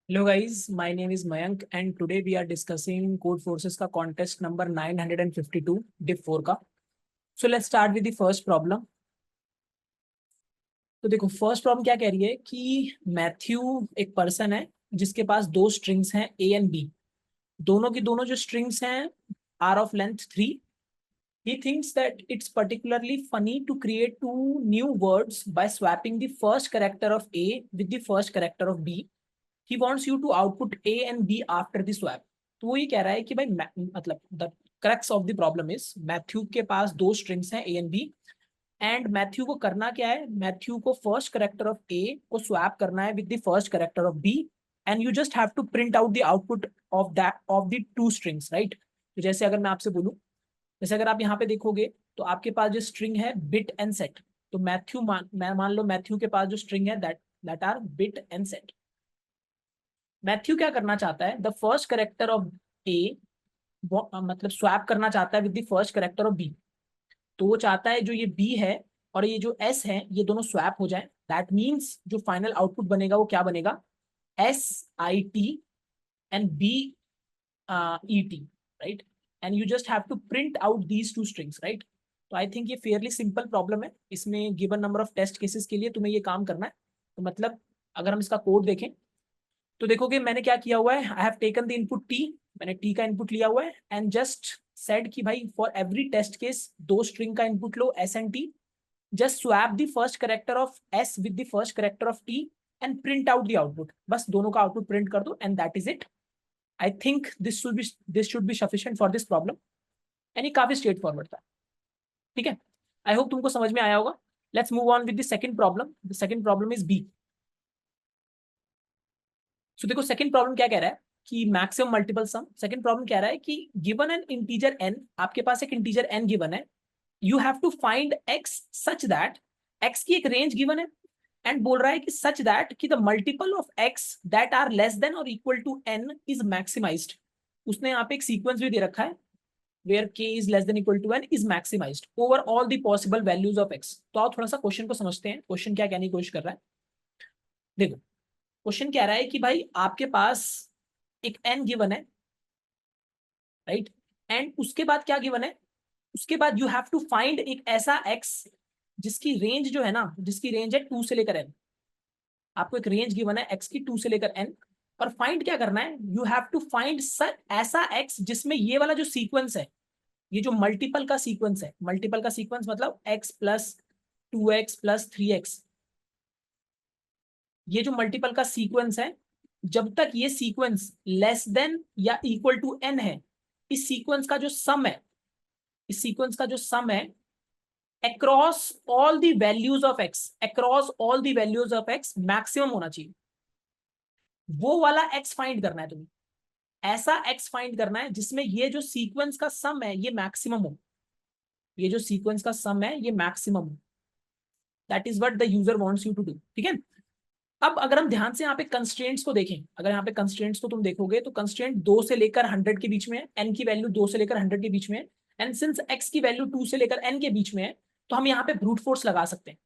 Hello guys, my name is Mayank and today we are discussing Code Forces का contest number 952 div 4 का. So let's start with the first problem. तो देखो first problem क्या कह रही है कि मैथ्यू एक पर्सन है जिसके पास दो स्ट्रिंग्स हैं ए एंड बी. दोनों की दोनों जो स्ट्रिंग्स हैं are of length 3. He thinks that it's particularly funny to create two new words by swapping the first character of A with the first character of B. He wants you to output A and B after the swap. तो वो ये कह रहा है कि भाई मतलब the crux of the problem is Matthew के पास दो स्ट्रिंग्स हैं ए एंड बी एंड मैथ्यू को करना क्या है. मैथ्यू को फर्स्ट करेक्टर ऑफ ए को स्वैप करना है with the first character of B and you just have to print out the output of the two strings right. तो जैसे अगर मैं आपसे बोलूं, जैसे अगर आप यहाँ पे देखोगे तो आपके पास जो स्ट्रिंग है बिट एंड सेट. तो मैथ्यू मान लो मैथ्यू के पास जो स्ट्रिंग है that are bit and set. Matthew क्या करना चाहता है, the first character of A मतलब स्वैप करना चाहता है with the first character of B. तो वो चाहता है जो ये बी है और ये जो एस है ये दोनों स्वैप हो जाए. दैट मीन्स जो फाइनल आउटपुट बनेगा वो क्या बनेगा, S I T and B E T right. And you just have to print out these two strings right. तो आई थिंक ये फेयरली सिंपल प्रॉब्लम है. इसमें given number of test cases के लिए तुम्हें ये काम करना है. तो मतलब अगर हम इसका कोड देखें तो देखोगे मैंने क्या किया हुआ है, I have taken the input T. मैंने टी का इनपुट लिया हुआ है एंड जस्ट सेड कि भाई फॉर एवरी टेस्ट केस दो स्ट्रिंग का input low S and T. Just swap the first character of S with the first character of T and print out the output. बस दोनों का output print कर दो and that is it. I think this should be sufficient for this problem. यानी काफी straight forward था. ठीक है, आई होप तुमको समझ में आया होगा. Let's move on with the second problem. The second problem is B. So देखो सेकंड प्रॉब्लम क्या कह रहा है कि maximum multiple sum. Second problem कह रहा है कि गिवन एन इंटीजर एन, आपके पास एक इंटीजर एन गिवन है, you have to find x such that, x की एक रेंज गिवन है एंड बोल रहा है कि सच दैट कि the multiple of X that are less than और equal to N is maximized. उसने यहाँ पे एक सीक्वेंस भी दे रखा है where k is less than equal to n is maximized over all the possible values of x. तो आओ थोड़ा सा क्वेश्चन को समझते हैं. क्वेश्चन क्या कहने की कोशिश कर रहा है. देखो क्वेश्चन कह रहा है कि भाई आपके पास एक n गिवन है राइट एंड उसके बाद क्या गिवन है, उसके बाद यू हैव टू फाइंड एक ऐसा x जिसकी रेंज जो है ना, जिसकी रेंज है 2 से लेकर n. आपको एक रेंज गिवन है x की 2 से लेकर n और फाइंड क्या करना है, यू हैव टू फाइंड ऐसा x जिसमें ये वाला जो सीक्वेंस है, ये जो मल्टीपल का सीक्वेंस है, मल्टीपल का सीक्वेंस मतलब x plus 2x plus 3x, ये जो मल्टीपल का सीक्वेंस है जब तक ये सीक्वेंस लेस देन या इक्वल टू n है, इस सीक्वेंस का जो सम है, इस सीक्वेंस का जो सम है across all the values of x, across all the values of x maximum होना चाहिए. वो वाला x फाइंड करना है तुम्हें. ऐसा x फाइंड करना है जिसमें ये जो सीक्वेंस का सम है ये मैक्सिमम हो. ये जो सीक्वेंस का सम है ये मैक्सिमम हो. That is what the user wants you to do. ठीक है. अब अगर हम ध्यान से यहाँ पे कंस्ट्रेंट्स को देखें, अगर यहाँ पे कंस्ट्रेंट्स को तुम देखोगे तो कंस्ट्रेंट 2 से लेकर 100 के बीच में है, n की वैल्यू 2 से लेकर 100 के बीच में है एंड सिंस x की वैल्यू 2 से लेकर n के बीच में है तो हम यहाँ पे ब्रूट फोर्स लगा सकते हैं.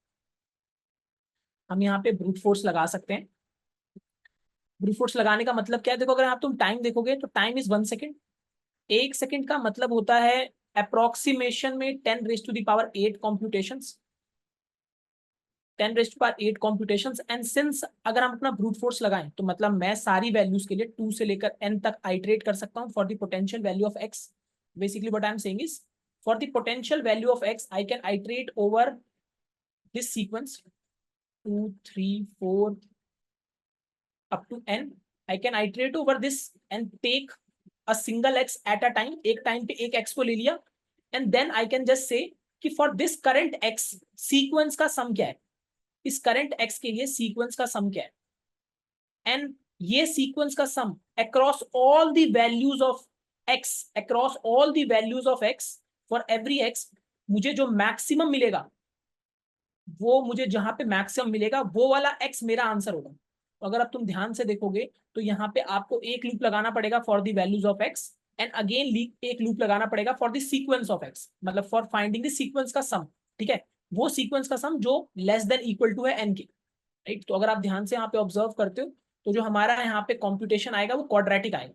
हम यहाँ पे ब्रूट फोर्स लगा सकते हैं. ब्रूट फोर्स लगाने का मतलब क्या है, देखो अगर आप तुम टाइम देखोगे तो टाइम इज 1 सेकेंड. 1 सेकेंड का मतलब होता है अप्रोक्सीमेशन में 10 raise to the power 8 computations, 10 raise to power 8 computations. And since अगर हम अपना ब्रूट फोर्स लगाएं तो मतलब मैं सारी वैल्यूज के लिए 2 से लेकर n तक आइटरेट कर सकता हूं for the potential value of x. Basically what I am saying is for the potential value of x I can iterate over this sequence 2 3 4 up to n. I can iterate over this and take a single x at a time. एक time पे एक x को ले लिया and then I can just say कि for this current x sequence का सम क्या है, इस करंट x के लिए सीक्वेंस का सम क्या है एंड ये सीक्वेंस का sum across all the values of x, across all the values of x for every x मुझे जो मैक्सिमम मिलेगा, वो मुझे जहां पे मैक्सिमम मिलेगा वो वाला x मेरा आंसर होगा. तो अगर अब तुम ध्यान से देखोगे तो यहाँ पे आपको एक लूप लगाना पड़ेगा for the values of x and again एक लूप लगाना पड़ेगा for the sequence of x, मतलब फॉर फाइंडिंग द सीक्वेंस का सम. ठीक है, वो सीक्वेंस का सम जो लेस देन इक्वल टू है n के राइट. तो अगर आप ध्यान से यहाँ पे ऑब्जर्व करते हो तो जो हमारा यहाँ पे कॉम्प्यूटेशन आएगा वो क्वाड्रेटिक आएगा,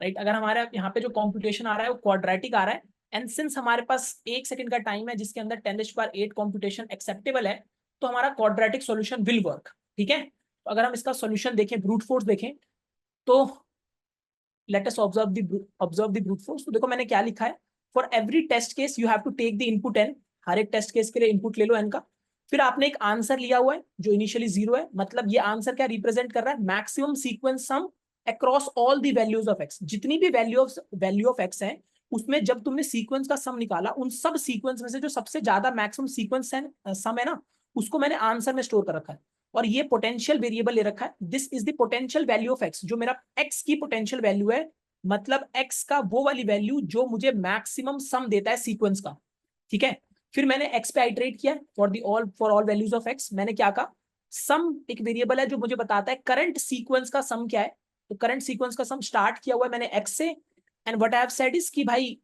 राइट। अगर हमारे यहाँ पे जो कॉम्प्यूटेशन आ रहा है वो क्वाड्रेटिक आ रहा है, एंड सिंस हमारे पास 1 सेकंड का टाइम है जिसके अंदर 10⁸ कॉम्प्यूटेशन एक्सेप्टेबल है, तो हमारा क्वाड्रेटिक सॉल्यूशन विल वर्क, ठीक है। तो अगर हम इसका सॉल्यूशन देखें, ब्रूट फोर्स देखें, तो let us observe the brute force. तो देखो मैंने क्या लिखा है, for every test case you have to take the input n, हर एक टेस्ट केस के लिए इनपुट ले लो n का, फिर आपने एक आंसर लिया हुआ है जो इनिशियली 0 है, मतलब ये आंसर क्या रिप्रेजेंट कर रहा है, maximum sequence sum across all the values of x, जितनी भी वैल्यू ऑफ x है उसमें जब तुमने सीक्वेंस का सम निकाला, उन सब सीक्वेंस में से जो सबसे ज्यादा मैक्सिमम सीक्वेंस सम है ना, उसको मैंने आंसर में स्टोर कर रखा है, और ये पोटेंशियल वेरिएबल ले रखा है, this is the potential value of x, जो मेरा x की पोटेंशियल वैल्यू है, मतलब x का वो वाली वैल्यू जो मुझे मैक्सिमम सम देता है सीक्वेंस का, ठीक है। फिर मैंने x पे आइटरेट किया for all values of x, मैंने क्या कहा, सम एक वेरिएबल है जो मुझे बताता है करंट सीक्वेंस का सम क्या है, तो करंट सीक्वेंस का सम स्टार्ट किया हुआ है मैंने x से, and what I have said is कि भाई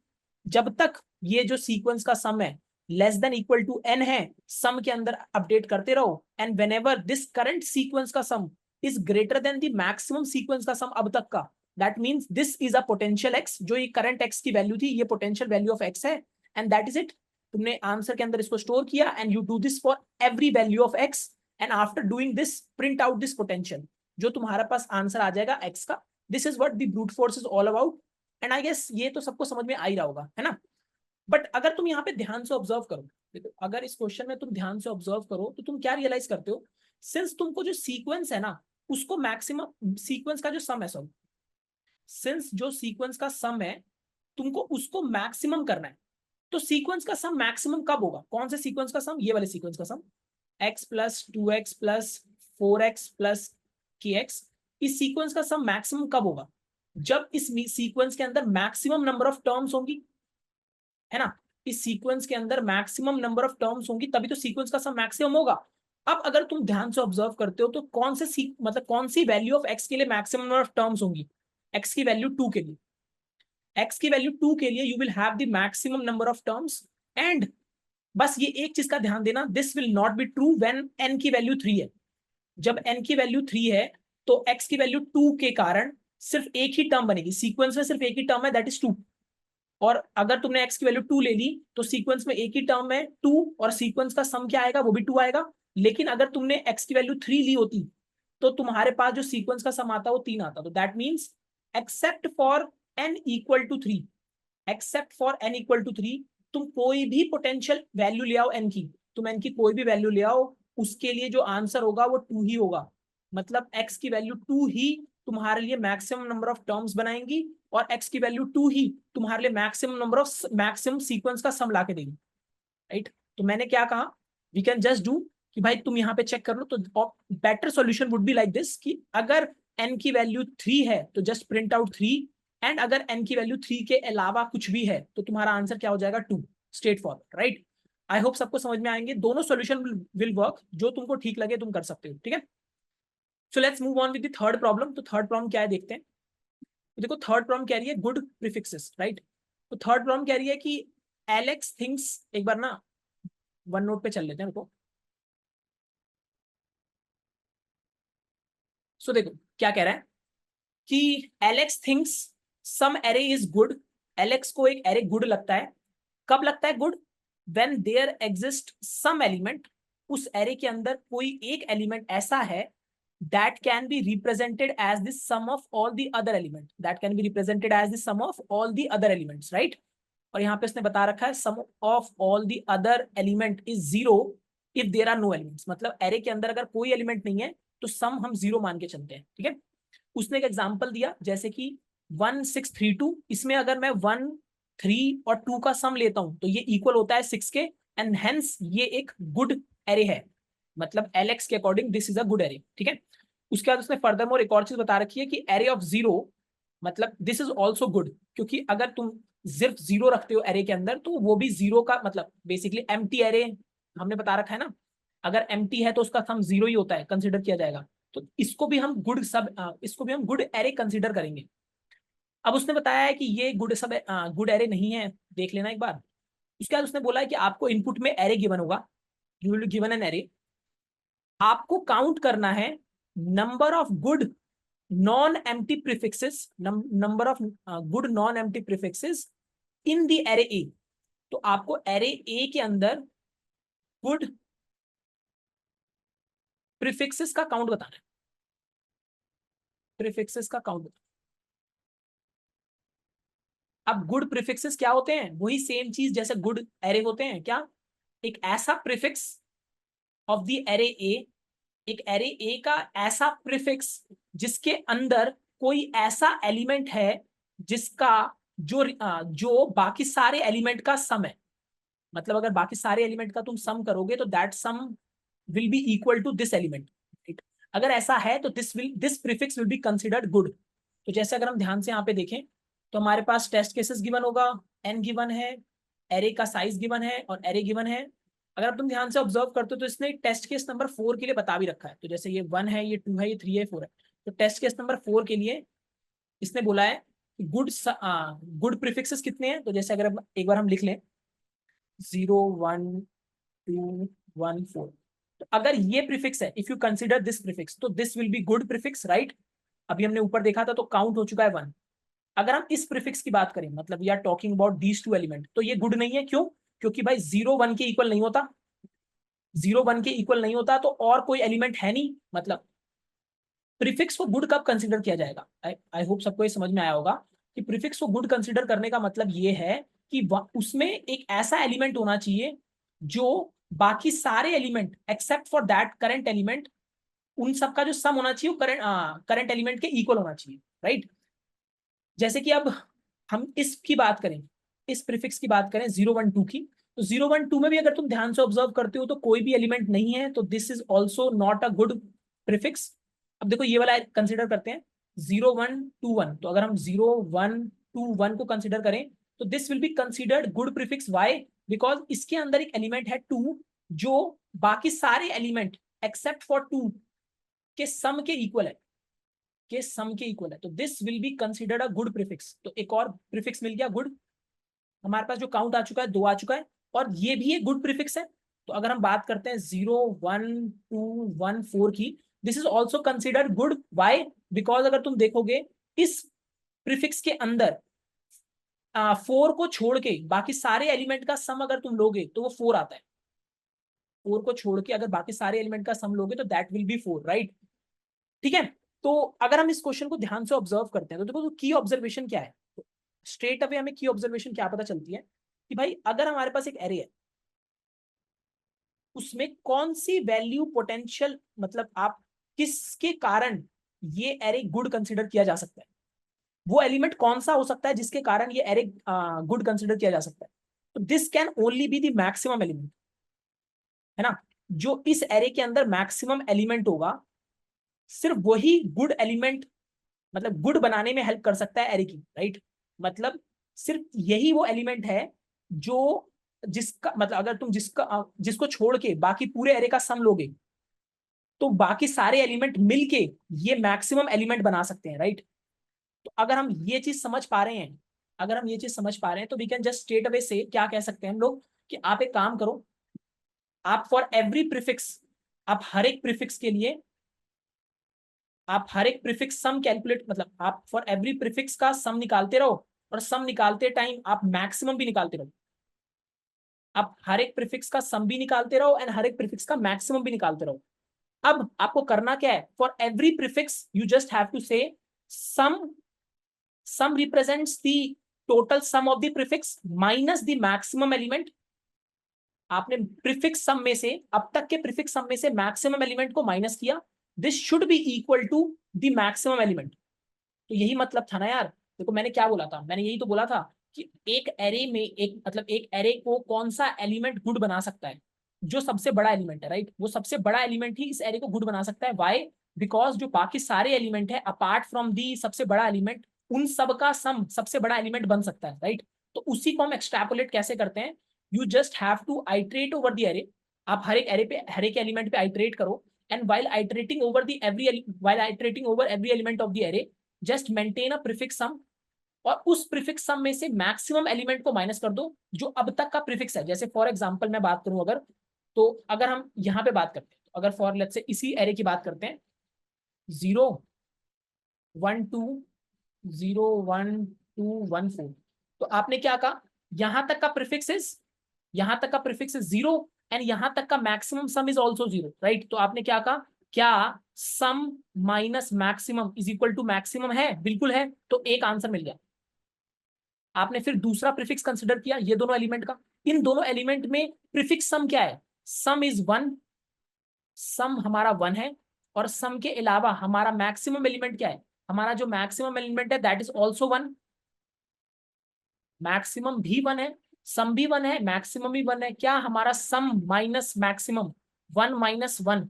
जब तक ये जो सीक्वेंस का सम है less than equal to n है, सम के अंदर अपडेट करते रहो, and whenever this current sequence का sum is greater than the maximum sequence का सम अब तक का, that means this is a potential x, जो ये करंट x की वैल्यू थी ये पोटेंशियल वैल्यू ऑफ x है, एंड दैट इज इट। तुमने आंसर के अंदर इसको स्टोर किया, and you do this for every value of x, and after doing this print out this potential, जो तुम्हारे पास आंसर आ जाएगा x का। This is what the brute force is all about, and I guess ये तो सबको समझ में आ ही रहा होगा, है ना। बट अगर तुम यहाँ पे ध्यान से ऑब्जर्व करो, देखो अगर इस क्वेश्चन में तुम ध्यान से ऑब्जर्व करो तो तुम क्या रियलाइज करते हो, सिंस तुमको जो सीक्वेंस है ना उसको मैक्सिमम सीक्वेंस का जो सम है, सॉरी सिंस जो सीक्वेंस का सम है तुमको उसको मैक्सिमम करना है, तो सीक्वेंस का सम मैक्सिमम कब होगा, कौन से सीक्वेंस का सम, ये वाले सीक्वेंस का सम, x plus 2x plus 4x plus kx, इस सीक्वेंस का सम मैक्सिमम कब होगा, जब इस सीक्वेंस के अंदर मैक्सिमम नंबर ऑफ टर्म्स होंगी, है ना। इस सीक्वेंस के अंदर मैक्सिमम नंबर ऑफ टर्म्स होंगी तभी तो सीक्वेंस का सम मैक्सिमम होगा। अब अगर तुम ध्यान से ऑब्जर्व करते हो तो कौन से मतलब कौन सी वैल्यू ऑफ x के लिए मैक्सिमम नंबर ऑफ टर्म्स होंगी, x की वैल्यू 2 के लिए, x की वैल्यू 2 के लिए you will have the maximum number of terms, and बस ये एक चीज का ध्यान देना, this will not be true when n की वैल्यू 3 है, जब n की वैल्यू 3 है तो x की वैल्यू 2 के कारण सिर्फ एक ही टर्म बनेगी, सीक्वेंस में सिर्फ एक ही टर्म है दैट इज 2, और अगर तुमने x की वैल्यू 2 ले ली तो सीक्वेंस में एक ही टर्म है 2, और सीक्वेंस का सम क्या आएगा वो भी 2 आएगा, लेकिन अगर तुमने x की वैल्यू 3 ली होती तो तुम्हारे पास जो सीक्वेंस का सम आता वो 3 आता, तो that means except for n equal to 3, except for n equal to 3, तुम कोई भी पोटेंशियल वैल्यू ले आओ n की, तुम n की कोई भी वैल्यू ले आओ, उसके लिए जो आंसर होगा वो 2 ही होगा, मतलब x की वैल्यू 2 ही तुम्हारे लिए मैक्सिमम नंबर ऑफ टर्म्स बनाएंगी, और x की वैल्यू 2 ही तुम्हारे लिए मैक्सिमम सीक्वेंस का सम ला के देगी, राइट। तो मैंने क्या कहा, वी कैन जस्ट डू कि भाई तुम यहाँ पे चेक कर लो, तो better solution would be like this कि अगर n की वैल्यू 3 है तो जस्ट प्रिंट आउट 3, एंड अगर n की वैल्यू 3 के अलावा कुछ भी है तो तुम्हारा आंसर क्या हो जाएगा 2, स्ट्रेट फॉरवर्ड, राइट। आई होप सबको समझ में आएंगे, दोनों सॉल्यूशन विल वर्क, जो तुमको ठीक लगे तुम कर सकते हो, ठीक है। So let's move on with the third problem. तो थर्ड प्रॉब्लम क्या है देखते हैं। तो देखो थर्ड प्रॉब्लम कह रही है गुड प्रीफिक्सेस, राइट। तो थर्ड प्रॉब्लम कह रही है कि एलेक्स थिंक्स, एक बार ना वन नोट पे चल लेते हैं उनको। सो देखो क्या कह रहा है कि Alex thinks some array is good, Alex को एक एरे गुड लगता है, कब लगता है good, when there exist some element, उस एरे के अंदर कोई एक एलिमेंट ऐसा है that can be represented as the sum of all the other element, that can be represented as the sum of all the other elements, right। और यहाँ पे इसने बता रखा है sum of all the other element is 0 if there are no elements, मतलब array के अंदर अगर कोई एलिमेंट नहीं है तो सम हम 0 मान के चलते हैं, ठीक है। उसने एक एग्जांपल दिया जैसे कि 1632, इसमें अगर मैं 1 3 और 2 का सम लेता हूं तो ये इक्वल होता है 6 के, एंड हेंस ये एक गुड एरे है, मतलब एलेक्स के according this is a good array, ठीक है। उसके बाद उसने फर्दरमोर एक और चीज बता रखी है कि एरे ऑफ 0 मतलब दिस इज ऑल्सो गुड, क्योंकि अगर तुम सिर्फ 0 रखते हो एरे के अंदर तो वो भी 0 का मतलब बेसिकली एम्प्टी एरे हमने बता रखा है ना, अगर एम्प्टी है तो उसका सम 0 ही होता है, कंसिडर किया जाएगा, तो इसको भी हम गुड एरे कंसिडर करेंगे। अब उसने बताया है कि ये गुड एरे नहीं है, देख लेना एक बार। उसके बाद उसने बोला है कि आपको इनपुट में एरे गिवन होगा, you will given an array, आपको काउंट करना है number of good non empty prefixes, number of good non empty prefixes in the array A. तो आपको एरे ए के अंदर गुड प्रीफिक्सेस का काउंट बताना है, प्रीफिक्सेस का काउंट। अब गुड प्रीफिक्सेस क्या होते हैं? वही सेम चीज जैसे गुड एरे होते हैं। क्या? एक ऐसा prefix of the array A, एक एरे ए का ऐसा प्रीफिक्स जिसके अंदर कोई ऐसा एलिमेंट है जिसका जो बाकी सारे एलिमेंट का सम है। मतलब अगर बाकी सारे एलिमेंट का तुम सम करोगे तो that sum will be equal to this element, right? अगर ऐसा है तो this prefix will be considered good. तो जैसे अगर हम ध्यान से यहाँ पे देखें तो हमारे पास टेस्ट केसेस गिवन होगा, एन गिवन है, एरे का साइज गिवन है और एरे गिवन है। अगर तुम ध्यान से ऑब्जर्व करते हो तो इसने टेस्ट केस नंबर 4 के लिए बता भी रखा है। तो जैसे ये 1 है, ये 2 है, ये 3 है, 4 है। तो टेस्ट केस नंबर 4 के लिए इसने बोला है कि गुड प्रीफिक्सेस कितने हैं। तो जैसे अगर एक बार हम लिख लें 0 1 2 1 4, तो अगर ये प्रीफिक्स है, if you consider this prefix, तो this will be good prefix, right? अभी हमने ऊपर देखा था तो काउंट हो चुका है 1। अगर हम इस प्रीफिक्स की बात करें, मतलब we are talking about these two element, तो ये गुड नहीं है। क्यों? क्योंकि भाई 0 1 के इक्वल नहीं होता, 0 1 के इक्वल नहीं होता तो और कोई एलिमेंट है नहीं। मतलब प्रीफिक्स को गुड कब कंसिडर किया जाएगा? आई होप सबको ये समझ में आया होगा कि प्रीफिक्स को गुड कंसिडर करने का मतलब ये है कि उसमें एक ऐसा एलिमेंट होना चाहिए जो बाकी सारे element except for that current element, उन सबका जो सम होना चाहिए करंट एलिमेंट के इक्वल होना चाहिए, राइट? जैसे कि अब हम इसकी बात करें, इस प्रीफिक्स की बात करें 0 1 2 की, तो 0 1 2 में भी अगर तुम ध्यान से ऑब्जर्व करते हो तो कोई भी एलिमेंट नहीं है, तो this is also not a good prefix. अब देखो ये वाला कंसिडर करते हैं 0 1 2 1, तो अगर हम 0 1 2 1 को कंसिडर करें तो this will be considered good prefix. Why? Because इसके अंदर एक एलिमेंट है 2 जो बाकी सारे एलिमेंट एक्सेप्ट फॉर 2 के सम के इक्वल है, के सम के इक्वल है। तो this will be considered a good prefix. तो एक और प्रीफिक्स मिल गया गुड। हमारे पास जो काउंट आ चुका है 2 आ चुका है, और ये भी एक गुड प्रीफिक्स है। तो अगर हम बात करते हैं 0 1 2 1 4 की, this is also considered good. Why? Because अगर तुम देखोगे इस प्रीफिक्स के अंदर 4 को छोड़ के बाकी सारे एलिमेंट का सम अगर तुम लोगे तो वो 4 आता है। 4 को छोड़ के अगर बाकी सारे एलिमेंट का सम लोगे तो दैट विल बी 4, राइट? ठीक है। तो अगर हम इस क्वेश्चन को ध्यान से ऑब्जर्व करते हैं तो देखो तो की ऑब्जर्वेशन क्या है। स्ट्रेट अवे हमें की ऑब्जर्वेशन क्या पता चलती है कि भाई अगर हमारे पास एक एरे है, उसमें कौन सी वैल्यू पोटेंशियल, मतलब आप किसके कारण ये एरे गुड कंसिडर किया जा सकता है, वो एलिमेंट कौन सा हो सकता है जिसके कारण ये एरे गुड कंसिडर किया जा सकता है। तो this can only be the maximum element, है ना? जो इस एरे के अंदर मैक्सिमम एलिमेंट होगा, सिर्फ वही गुड एलिमेंट, मतलब गुड बनाने में हेल्प कर सकता है एरे की, राइट? मतलब सिर्फ यही वो एलिमेंट है जो, जिसका मतलब अगर तुम जिसको छोड़ के बाकी पूरे एरे का सम लोगे तो बाकी सारे एलिमेंट मिलके ये मैक्सिमम एलिमेंट बना सकते हैं, राइट? तो अगर हम ये चीज समझ पा रहे हैं, अगर हम ये चीज समझ पा रहे हैं तो we can just straight away से क्या कह सकते हैं हम लोग कि आप एक काम करो, आप फॉर एवरी प्रीफिक्स, आप हर एक प्रीफिक्स के लिए, आप हर एक प्रीफिक्स सम कैलकुलेट, मतलब आप फॉर एवरी प्रीफिक्स का सम निकालते रहो, और सम निकालते टाइम आप मैक्सिमम भी निकालते रहो। आप हर एक प्रीफिक्स का सम भी निकालते रहो एंड हर एक प्रीफिक्स का मैक्सिमम भी निकालते रहो। अब आपको करना क्या है? For every prefix you just have to say sum, sum represents the total sum of the prefix minus the maximum element. आपने प्रीफिक्स सम में से, अब तक के प्रीफिक्स सम में से मैक्सिमम एलिमेंट को माइनस किया। This should be equal to the maximum element. तो यही मतलब था ना यार। देखो मैंने क्या बोला था, मैंने यही तो बोला था कि एक एरे में एक, मतलब एक एरे को कौन सा एलिमेंट गुड बना सकता है? जो सबसे बड़ा एलिमेंट है, राइट? वो सबसे बड़ा एलिमेंट ही इस एरे को गुड बना सकता है। वाई? बिकॉज जो बाकी सारे एलिमेंट है अपार्ट फ्रॉम दी सबसे बड़ा एलिमेंट, उन सब का सम सबसे बड़ा एलिमेंट बन सकता है, राइट? तो उसी को हम एक्सट्रैपोलेट कैसे करते हैं? You just have to iterate over the array. आप हर एक एरे पे, हर एक एलिमेंट पे आइट्रेट करो, and while iterating over the while iterating over every element of the array, just maintain a prefix sum, और उस प्रीफिक्स सम में से मैक्सिमम एलिमेंट को माइनस कर दो जो अब तक का प्रीफिक्स है। जैसे फॉर एग्जांपल मैं बात करूं अगर, तो अगर हम यहाँ पे बात करते हैं, तो अगर फॉर लेट्स से इसी एरे की बात करते हैं 0 120121 तो आपने क्या कहा, यहां तक का प्रीफिक्स इज, यहां तक का प्रीफिक्स इज जीरो एंड यहां तक का maximum sum is also zero, right. तो आपने क्या कहा, क्या sum minus maximum is equal to maximum है, बिल्कुल है, तो एक आंसर मिल गया। आपने फिर दूसरा प्रीफिक्स कंसिडर किया ये दोनों एलिमेंट का, इन दोनों एलिमेंट में प्रीफिक्स सम क्या है, सम इज वन, सम हमारा वन है, और सम के अलावा हमारा मैक्सिमम एलिमेंट क्या है, हमारा जो मैक्सिमम एलिमेंट है that is also one, maximum भी वन है, सम भी वन है, मैक्सिमम भी वन है, क्या हमारा sum minus maximum, one minus one,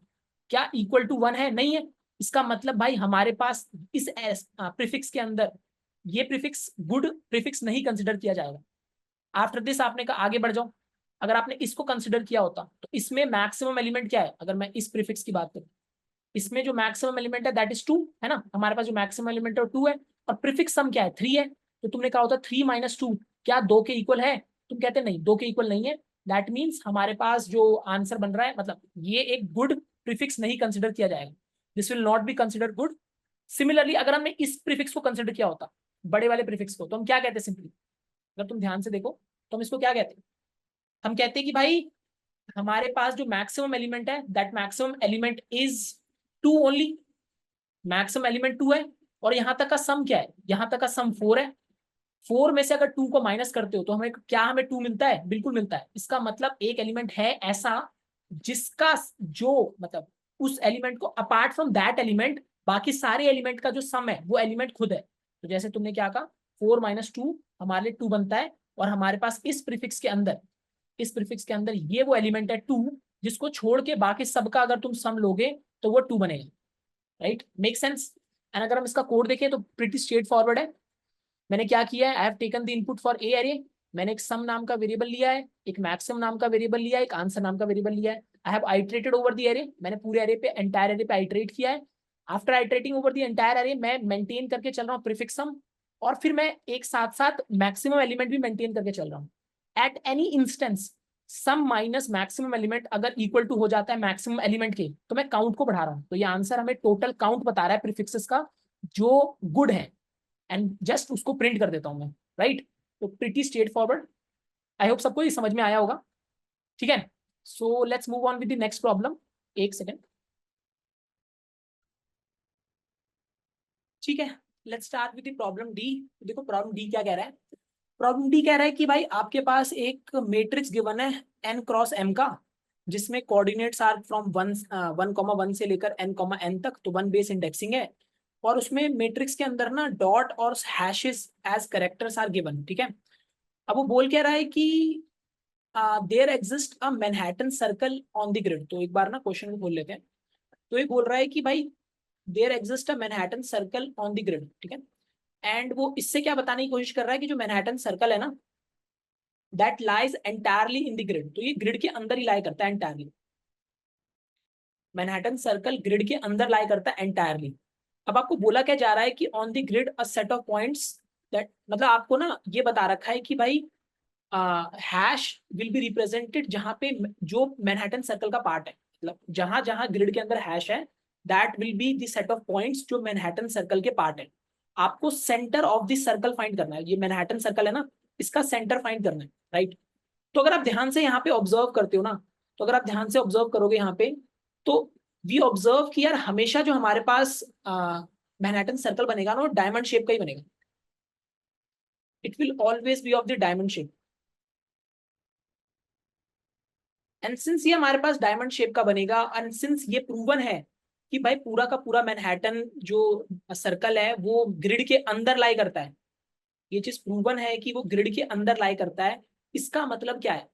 क्या इक्वल टू वन है, नहीं है। इसका मतलब भाई हमारे पास इस प्रीफिक्स के अंदर ये प्रीफिक्स गुड प्रीफिक्स नहीं कंसिडर किया जाएगा। आफ्टर दिस आपने कहा आगे बढ़ जाओ, अगर आपने इसको कंसिडर किया होता तो इसमें मैक्सिमम एलिमेंट क्या है, अगर मैं इस प्रीफिक्स की बात करूं, इसमें जो मैक्सिमम एलिमेंट है दैट इज टू, है ना, हमारे पास जो मैक्सिमम एलिमेंट है टू है, और प्रीफिक्स सम क्या है, थ्री है। तो तुमने कहा होता थ्री माइनस टू क्या दो के इक्वल है, तुम कहते नहीं दो के इक्वल नहीं है, दैट मीन्स हमारे पास जो आंसर बन रहा है, मतलब ये एक गुड प्रीफिक्स नहीं कंसिडर किया जाएगा, this will not be consider good. Similarly अगर हमने इस प्रीफिक्स को कंसिडर किया होता, बड़े वाले प्रीफिक्स को, तो हम क्या कहते हैं सिंपली, अगर तुम ध्यान से देखो तो हम इसको क्या कहते हैं, हम कहते हैं कि भाई हमारे पास जो मैक्सिमम एलिमेंट है that maximum element is two only, maximum element two है, और यहां तक का सम क्या है, यहां तक का सम फोर है, फोर में से अगर टू को माइनस करते हो तो हमें क्या, हमें टू मिलता है, बिल्कुल मिलता है। इसका मतलब एक एलिमेंट है ऐसा जिसका जो मतलब उस एलिमेंट को अपार्ट फ्रॉम दैट एलिमेंट बाकी सारे एलिमेंट का जो सम है वो एलिमेंट खुद है। तो जैसे तुमने क्या कहा, फोर माइनस टू हमारे लिए टू बनता है, और हमारे पास इस प्रीफिक्स के अंदर, इस प्रीफिक्स के अंदर ये वो एलिमेंट है टू, जिसको छोड़ के बाकी सबका अगर तुम सम लोगे तो वो टू बनेगा, राइट, मेक सेंस। एंड अगर हम इसका कोड देखें तो प्रिटी स्ट्रेट फॉरवर्ड है। मैंने क्या किया है, I have taken the input for a array, मैंने एक सम नाम का वेरिएबल लिया है, एक मैक्सिमम नाम का वेरिएबल लिया है, एक आंसर नाम का वेरिएबल लिया है। I have iterated over the array, मैंने पूरे एरे पे एंटायर एरे पे आइटरेट किया है। After iterating over the entire array मैं मेंटेन करके चल रहा हूँ प्रीफिक्स सम, और फिर मैं एक साथ साथ मैक्सिमम एलिमेंट भी मेंटेन करके चल रहा हूँ। At any instance sum minus maximum element अगर इक्वल टू हो जाता है मैक्सिमम एलिमेंट के, तो मैं काउंट को बढ़ा रहा हूँ, तो ये आंसर हमें टोटल काउंट बता रहा है प्रीफिक्सेस का जो गुड है, एंड जस्ट उसको प्रिंट कर देता हूं मैं, राइट। तो प्रिटी स्ट्रेट फॉरवर्ड, आई होप सबको ये समझ में आया होगा, ठीक है। So let's move on with the next problem, एक सेकेंड, ठीक है। Let's start with the problem D. देखो प्रॉब्लम डी क्या कह रहा है, प्रॉब्लम डी कह रहा है कि भाई आपके पास एक मैट्रिक्स गिवन है एन क्रॉस एम का, जिसमें coordinates are from one, one comma one से लेकर एन कॉमा एन तक, तो वन बेस इंडेक्सिंग है, और उसमें मैट्रिक्स के अंदर ना डॉट और hashes as characters are given, ठीक है। अब वो बोल क्या रहा है कि there exist a Manhattan circle on the grid, तो एक बार ना क्वेश्चन को खोल लेते हैं। तो ये बोल रहा है कि भाई there exist a Manhattan circle on the grid, ठीक है। एंड वो इससे क्या बताने की कोशिश कर रहा है कि जो मैनहट्टन सर्कल है ना that lies entirely in the grid, तो ये ग्रिड के अंदर ही लाई करता है एंटायरली, मैनहट्टन सर्कल ग्रिड के अंदर लाई करता है एंटायरली। अब आपको बोला क्या जा रहा है कि on the grid a set of points that, मतलब आपको ना ये बता रखा है कि भाई हैश विल बी रिप्रेजेंटेड जहां पे जो मैनहट्टन सर्कल का पार्ट है, मतलब जहां जहां ग्रिड के अंदर हैश है that will be the set of points जो मैनहट्टन सर्कल के पार्ट है। आपको centre of the circle find करना है, ये मैनहट्टन सर्कल है ना, इसका सेंटर फाइंड करना है, राइट। तो अगर आप ध्यान से यहाँ पे ऑब्जर्व करते हो ना, तो अगर आप ध्यान से ऑब्जर्व करोगे यहाँ पे, तो वी ऑब्जर्व कि यार हमेशा जो हमारे पास मैनहट्टन सर्कल बनेगा ना वो डायमंड शेप का ही बनेगा, it will always be of the diamond shape. And since ये हमारे पास डायमंड शेप का बनेगा, एंड सिंस ये प्रूवन है कि भाई पूरा का पूरा मैनहट्टन जो सर्कल है वो ग्रिड के अंदर लाई करता है, ये चीज प्रूवन है कि वो ग्रिड के अंदर लाई करता है, इसका मतलब क्या है,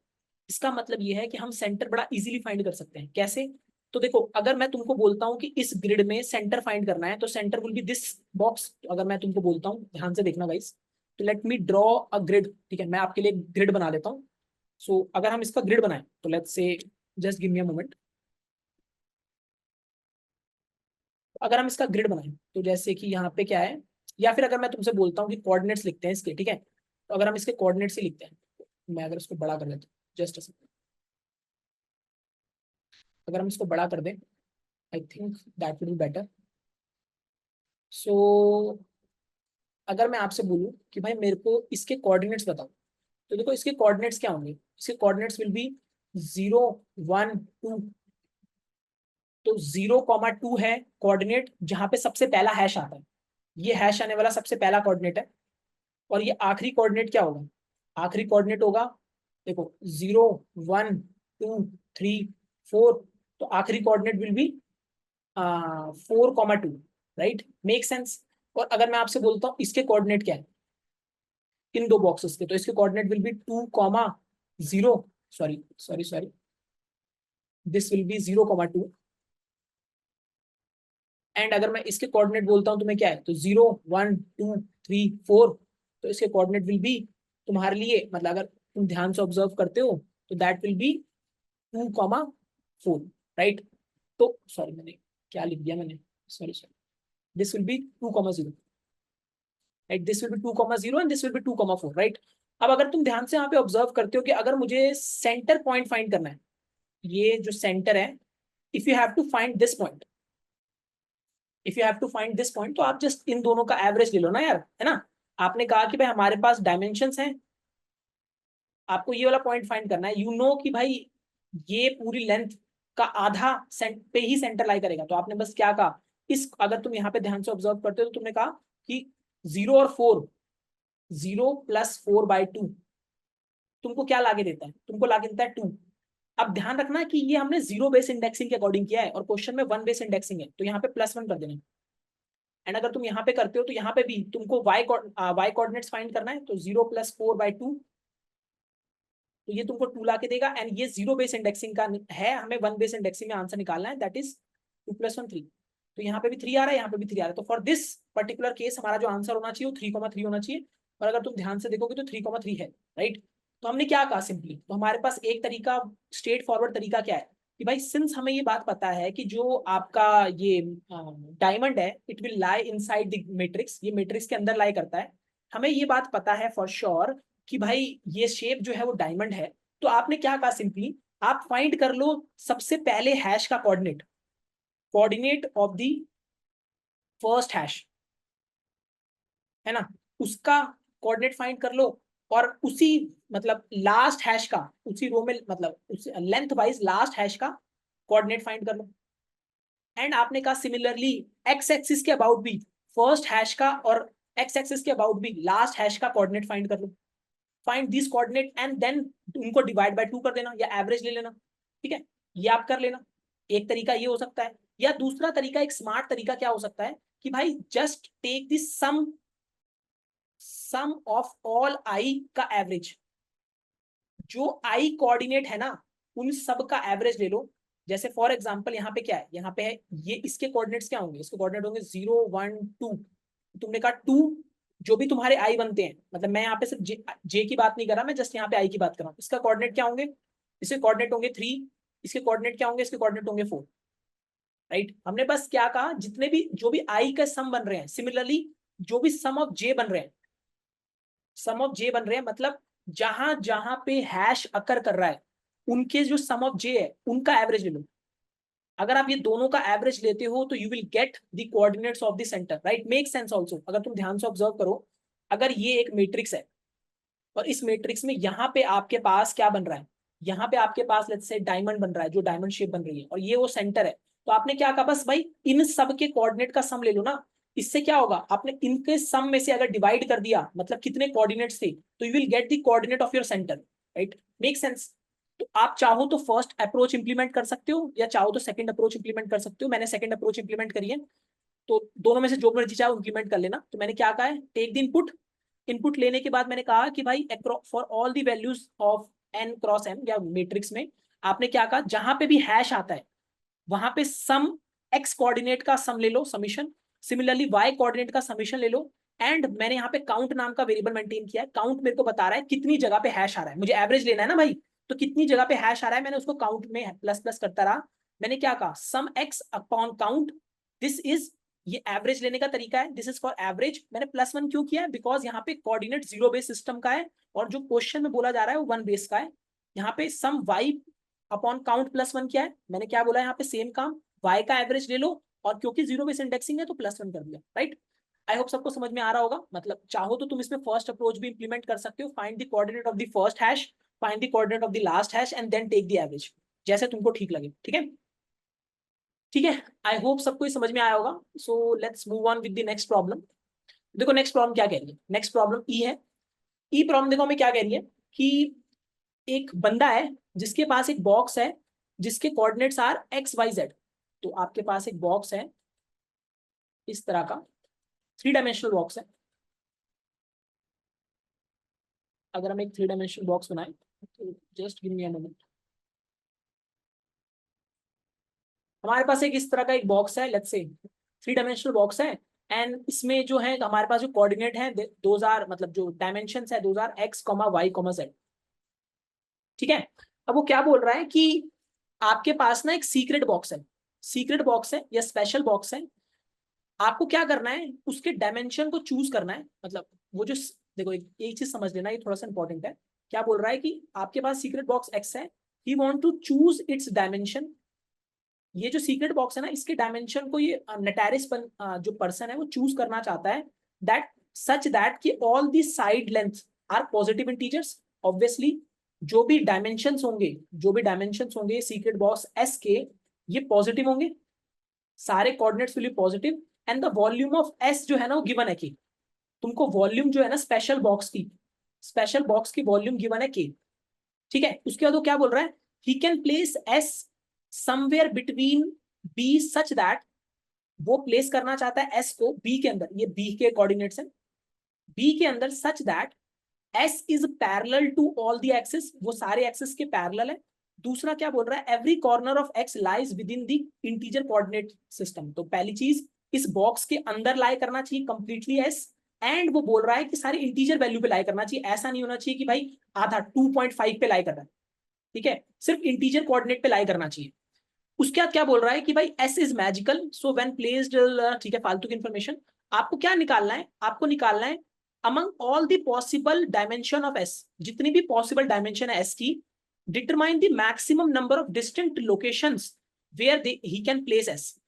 इसका मतलब ये है कि हम सेंटर बड़ा इजीली फाइंड कर सकते हैं। कैसे, तो देखो अगर मैं तुमको बोलता हूँ कि इस ग्रिड में सेंटर फाइंड करना है, तो centre will be this box. तो अगर मैं तुमको बोलता हूँ, ध्यान से देखना गाइस, तो let me draw a grid, ठीक है, मैं आपके लिए ग्रिड बना लेता हूँ। सो अगर हम इसका ग्रिड बनाएं तो let's say, just give me a moment, अगर हम इसका ग्रिड बनाएं तो जैसे कि यहाँ पे क्या है, या फिर अगर मैं तुमसे बोलता हूँ कि कोऑर्डिनेट्स लिखते हैं इसके, ठीक है, तो अगर हम इसके कोऑर्डिनेट्स ही लिखते हैं, मैं अगर इसको बड़ा कर लेता हूँ, जस्ट अगर हम इसको बड़ा कर दें, I think that will be better. So अगर मैं आपसे बोलूं कि भाई मेरे को इसके कोऑर्डिनेट्स बताओ, तो देखो इसके कोऑर्डिनेट्स क्या होंगे, इसके कोऑर्डिनेट्स विल बी 0 1 2। तो 0 2 है कोऑर्डिनेट जहां पे सबसे पहला हैश आता है, ये हैश आने वाला सबसे पहला कोऑर्डिनेट है। और ये आखिरी कोऑर्डिनेट क्या होगा, आखिरी कोऑर्डिनेट होगा, देखो 0 1 2 3 4। तो आखिरी coordinate will be 4 2, right, make sense. और अगर मैं आपसे बोलता हूँ इसके कोऑर्डिनेट क्या है इन दो बॉक्सेस के, तो इसके coordinate will be 2 0, sorry sorry sorry, this will B 0 2। And अगर मैं इसके कोऑर्डिनेट बोलता हूँ तुम्हें क्या है, तो 0 1 2 3 4। तो इसके कोऑर्डिनेट विल बी तुम्हारे लिए, मतलब अगर तुम ध्यान से ऑब्जर्व करते हो तो दैट विल बी 2 4, राइट। तो सॉरी मैंने क्या लिख दिया मैंने, sorry sorry, this will B 2 0, right, this will B 2 0 and this will B 2 4, right. अब अगर तुम ध्यान से यहाँ पे ऑब्जर्व करते हो कि अगर मुझे सेंटर पॉइंट फाइंड करना है, ये जो सेंटर है, if you have to find this point, if you have to find this point, तो आप जस्ट इन दोनों का एवरेज ले लो ना यार, है ना। आपने कहा कि भाई हमारे पास डायमेंशंस हैं, आपको ये वाला पॉइंट फाइंड करना है, यू नो कि भाई ये पूरी लेंथ का आधा सेंट पे ही सेंटर लाई करेगा। तो आपने बस क्या कहा, इस अगर तुम यहाँ पे ध्यान से ऑब्जर्व करते हो तो तुमने कहा कि 0 और 4, 0 + 4/2 तुमको क्या लाके देता है, तुमको लाके देता है 2। अब ध्यान रखना कि ये हमने 0 बेस इंडेक्सिंग के अकॉर्डिंग किया है और क्वेश्चन में 1 बेस इंडेक्सिंग है, तो यहाँ पे +1 कर देना। एंड अगर तुम यहाँ पे करते हो तो यहाँ पे भी तुमको y कोऑर्डिनेट्स फाइंड करना है, तो 0 + 4/2, तो ये तुमको 2 ला के देगा। एंड ये 0 बेस इंडेक्सिंग का है, हमें 1 बेस इंडेक्सिंग में आंसर निकालना है, दैट इज 2 + 1 3। तो यहाँ पे भी 3 आ रहा है, यहाँ पे भी 3 आ रहा है, तो फॉर दिस पर्टिकुलर केस हमारा जो आंसर होना चाहिए वो 3 3 होना चाहिए। और अगर तुम ध्यान से देखोगे तो 3 3 है, राइट। तो हमने क्या कहा सिंपली, तो हमारे पास एक तरीका, स्ट्रेट फॉरवर्ड तरीका क्या है कि भाई सिंस हमें ये बात पता है कि जो आपका ये डायमंड है it will lie inside the matrix, ये मैट्रिक्स के अंदर लाई करता है, हमें ये बात पता है फॉर श्योर कि भाई ये शेप जो है वो डायमंड है। तो आपने क्या कहा सिंपली, आप फाइंड कर लो सबसे पहले हैश का coordinate, coordinate of the first hash, है ना, उसका कोऑर्डिनेट फाइंड कर लो। और उसी मतलब लास्ट हैश का, उसी रो में मतलब उस लेंथ वाइज लास्ट हैश का कोऑर्डिनेट फाइंड कर लो। एंड आपने कहा सिमिलरली एक्स एक्सिस के अबाउट भी फर्स्ट हैश का और एक्स एक्सिस के अबाउट भी लास्ट हैश का कोऑर्डिनेट फाइंड कर लो। Find this coordinate and then उनको डिवाइड बाय 2 कर देना या एवरेज ले लेना, ठीक है, ये आप कर लेना। एक तरीका ये हो सकता है, या दूसरा तरीका, एक स्मार्ट तरीका क्या हो सकता है कि भाई just take this sum of all i का एवरेज, जो आई कोऑर्डिनेट है ना उन सब का एवरेज ले लो। जैसे फॉर एग्जांपल यहाँ पे क्या है, यहाँ पे है ये, इसके कोऑर्डिनेट्स क्या होंगे, इसके कोऑर्डिनेट होंगे 0 1 2। तुमने कहा 2, जो भी तुम्हारे आई बनते हैं, मतलब मैं यहाँ पे सिर्फ जे की बात नहीं कर रहा, मैं जस्ट यहाँ पे आई की बात कर रहा हूँ, इसका कोऑर्डिनेट क्या होंगे, इसके कोऑर्डिनेट होंगे 3, इसके कोऑर्डिनेट क्या होंगे, इसके कोऑर्डिनेट होंगे 4, राइट। हमने बस क्या कहा, जितने भी जो भी आई का सम बन रहे हैं, सिमिलरली जो भी सम ऑफ जे बन रहे हैं, सम ऑफ जे बन रहे हैं मतलब जहां जहां पे हैश अकर कर रहा है उनके जो सम ऑफ जे है उनका एवरेज ले लो। अगर आप ये दोनों का एवरेज लेते हो तो you will get the coordinates of the centre, right, make sense also. अगर तुम ध्यान से ऑब्जर्व करो, अगर ये एक मैट्रिक्स है और इस मैट्रिक्स में यहाँ पे आपके पास क्या बन रहा है, यहाँ पे आपके पास लेट्स से डायमंड बन रहा है, जो डायमंड शेप बन रही है, और ये वो सेंटर है। तो आपने क्या कहा, बस भाई इन सब के कोऑर्डिनेट का सम ले लो ना। इससे क्या होगा, आपने इनके सम में से अगर डिवाइड कर दिया, मतलब कितने कोऑर्डिनेट्स थे, तो you will get the coordinate of your centre, right, make sense. तो आप चाहो तो फर्स्ट अप्रोच इंप्लीमेंट कर सकते हो या चाहो तो सेकंड अप्रोच इंप्लीमेंट कर सकते हो। मैंने सेकंड अप्रोच इंप्लीमेंट करी है, तो दोनों में से जो मर्जी चाहे इंप्लीमेंट कर लेना। तो मैंने क्या कहा है, टेक द इनपुट, इनपुट लेने के बाद मैंने कहा कि भाई for all the values of n cross m या मैट्रिक्स में, आपने क्या कहा, जहां पे भी हैश आता है वहां पे सम x कोऑर्डिनेट का सम ले लो, समीशन, सिमिलरली y कोऑर्डिनेट का समीशन ले लो। एंड मैंने यहाँ पे काउंट नाम का वेरिएबल मेंटेन किया है, काउंट मेरे को बता रहा है कितनी जगह पे हैश आ रहा है, मुझे एवरेज लेना है ना भाई, तो कितनी जगह पे हैश आ रहा है मैंने उसको काउंट में प्लस प्लस करता रहा। मैंने क्या कहा, सम x upon count, this is, ये एवरेज लेने का तरीका है, दिस इज फॉर एवरेज। मैंने +1 क्यों किया है, बिकॉज यहाँ पे कोऑर्डिनेट 0 बेस सिस्टम का है और जो क्वेश्चन में बोला जा रहा है वो 1 बेस का है। यहाँ पे सम y अपॉन काउंट +1 क्या है, मैंने क्या बोला यहाँ पे, सेम काम, y का एवरेज ले लो और क्योंकि जीरो बेस इंडेक्सिंग है तो +1 कर दिया, राइट। आई होप सबको समझ में आ रहा होगा। मतलब चाहो तो तुम इसमें फर्स्ट अप्रोच भी इंप्लीमेंट कर सकते हो, find the coordinate of the first hash, find the coordinate of the last hash and then take the average, जैसे तुमको ठीक लगे, ठीक है। ठीक है, आई होप सबको समझ में आया होगा। सो let's move on with the next problem. देखो नेक्स्ट प्रॉब्लम क्या कह रही है, नेक्स्ट प्रॉब्लम ई है। ई प्रॉब्लम देखो हमें क्या कह रही है कि एक बंदा है जिसके पास एक बॉक्स है जिसके कोऑर्डिनेट्स आर XYZ। तो आपके पास एक बॉक्स है इस तरह का, 3 डायमेंशनल बॉक्स है। अगर हम एक 3 डायमेंशनल बॉक्स बनाए तो just give me a moment. हमारे पास एक इस तरह का एक बॉक्स है, लेट्स से 3 डायमेंशनल बॉक्स है। एंड इसमें जो है हमारे पास जो कोऑर्डिनेट है दोज आर, मतलब जो डायमेंशंस है those are X, Y, Z। ठीक है, अब वो क्या बोल रहा है कि आपके पास ना एक सीक्रेट बॉक्स है, सीक्रेट बॉक्स है या स्पेशल बॉक्स है। आपको क्या करना है, उसके डायमेंशन को चूज करना है। मतलब वो जो, देखो एक चीज समझ लेना, ये थोड़ा सा इंपॉर्टेंट है। क्या बोल रहा है कि आपके पास सीक्रेट बॉक्स X है, he want to choose its dimension. ये जो सीक्रेट बॉक्स है ना, इसके डायमेंशन को ये नटारिस जो पर्सन है वो चूज करना चाहता है, दैट सच दैट कि all the side length are positive integers. Obviously जो भी डायमेंशंस होंगे, जो भी डायमेंशंस होंगे सीक्रेट बॉक्स एस के, ये पॉजिटिव होंगे, सारे coordinates will be positive. And the volume of S जो है ना वो गिवन है के। तुमको वॉल्यूम जो है ना स्पेशल बॉक्स की वॉल्यूम गिवन है के। ठीक है, उसके बाद वो क्या बोल रहा है, he can place s somewhere between b such that, वो प्लेस करना चाहता है एस को बी के अंदर, ये बी के कोऑर्डिनेट्स हैं, बी के अंदर such that s is parallel to all the axis, वो सारे एक्सिस के पैरेलल है। दूसरा क्या बोल रहा है, every corner of x lies with in the integer coordinate system. तो पहली चीज, इस बॉक्स के अंदर लाई करना चाहिए कंप्लीटली एस। एंड वो बोल रहा है कि सारी इंटीजर वैल्यू पे लाई करना चाहिए, ऐसा नहीं होना चाहिए कि भाई आधा 2.5 पे लाई कर रहा है। ठीक है, सिर्फ इंटीजर कोऑर्डिनेट पे लाई करना चाहिए। उसके बाद क्या बोल रहा है कि भाई S is magical so when placed, ठीक है, फालतू की इंफॉर्मेशन। आपको क्या निकालना है, आपको निकालना है among all the possible dimension of s, जितनी भी पॉसिबल डायमेंशन है एस की, determine the maximum number of distinct locations where he can place s.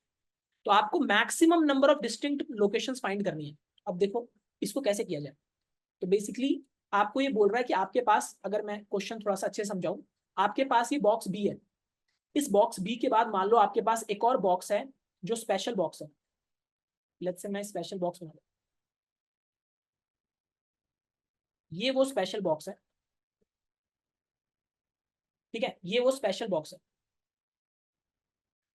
तो आपको maximum number of distinct locations find करनी है। अब देखो इसको कैसे किया जाए। तो बेसिकली आपको ये बोल रहा है कि आपके पास, अगर मैं क्वेश्चन थोड़ा सा अच्छे समझाऊं, आपके पास ये बॉक्स बी है, इस बॉक्स बी के बाद मान लो आपके पास एक और बॉक्स है जो स्पेशल बॉक्स है। लेट्स से मैं स्पेशल बॉक्स बना, ये वो स्पेशल बॉक्स है। ठीक है, ये वो स्पेशल बॉक्स है।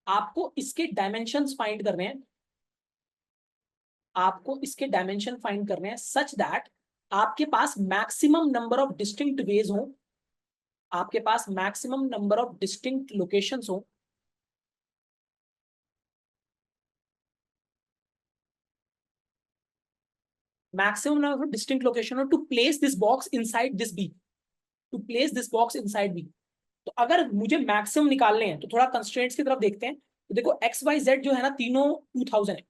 आपको इसके डायमेंशंस फाइंड करने हैं, आपको इसके डायमेंशन फाइंड करने हैं सच दैट आपके पास maximum number of distinct ways हो, आपके पास maximum number of distinct locations हो, maximum number of distinct location हो to place this box inside this B, to place this box inside B. तो अगर मुझे मैक्सिमम निकालने हैं तो थोड़ा कंस्ट्रेंट्स की तरफ देखते हैं। तो देखो XYZ जो है ना, तीनों 2000 है।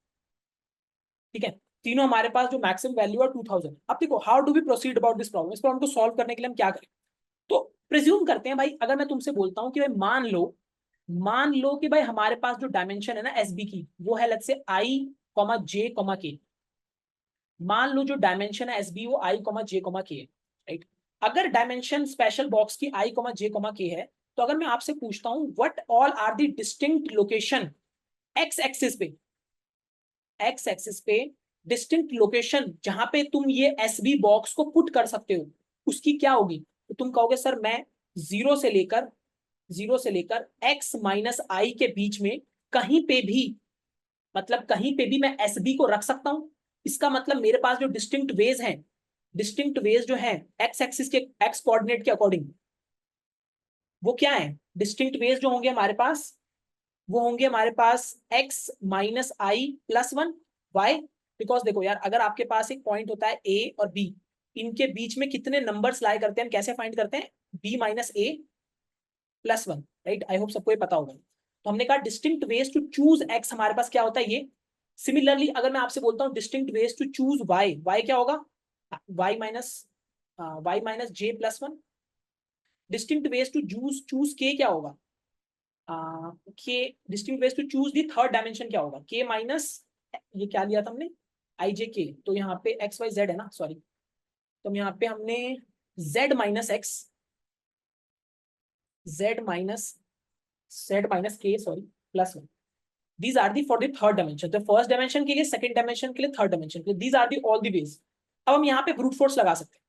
ठीक है, तीनों हमारे पास जो मैक्सिमम वैल्यू है 2000। अब देखो how do we proceed about this problem, इस प्रॉब्लम को सॉल्व करने के लिए हम क्या करें। तो प्रिज्यूम करते हैं भाई, अगर मैं तुमसे बोलता हूं कि भाई मान लो कि भाई हमारे पास जो डायमेंशन है ना एसबी की, वो है let's say I, J, K। मान लो जो डायमेंशन है एसबी वो I, J, K है, राइट। अगर डायमेंशन स्पेशल बॉक्स की I, J, K है, तो अगर मैं आपसे पूछता हूं what all are the distinct location x axis पे, एक्स एक्सिस पे डिस्टिंक्ट लोकेशन जहां पे तुम ये एसबी बॉक्स को पुट कर सकते हो, उसकी क्या होगी। तो तुम कहोगे सर मैं जीरो से लेकर X-I के बीच में कहीं पे भी, मतलब कहीं पे भी मैं एसबी को रख सकता हूं। इसका मतलब मेरे पास जो डिस्टिंक्ट वेज हैं, डिस्टिंक्ट वेज जो है एक्स एक्सिस के एक्स कोऑर्डिनेट के अकॉर्डिंग, वो क्या है, डिस्टिंक्ट वेज जो होंगे हमारे पास, वो होंगे हमारे पास X-I+1 वाई। बिकॉज देखो यार, अगर आपके पास एक पॉइंट होता है ए और बी, इनके बीच में कितने नंबर्स लाई करते हैं, हम कैसे फाइंड करते हैं, B-A+1, राइट। आई होप सबको ये पता होगा। तो हमने कहा distinct ways to choose x हमारे पास क्या होता है ये। सिमिलरली अगर मैं आपसे बोलता हूँ distinct ways to choose y, y क्या होगा, Y-J+1। Distinct ways to choose के क्या होगा, के distinct ways to choose the third dimension क्या होगा, के माइनस, ये क्या लिया था हमने, आई जे के, तो यहाँ पे एक्स वाई जेड है ना, सॉरी, तो यहाँ पे हमने Z minus X, Z minus K, sorry, plus one, these are the for the third dimension, तो फर्स्ट डायमेंशन के लिए, सेकंड डायमेंशन के लिए, थर्ड डायमेंशन के लिए, these are the all the ways। अब हम यहाँ पे ब्रूट फोर्स लगा सकते हैं,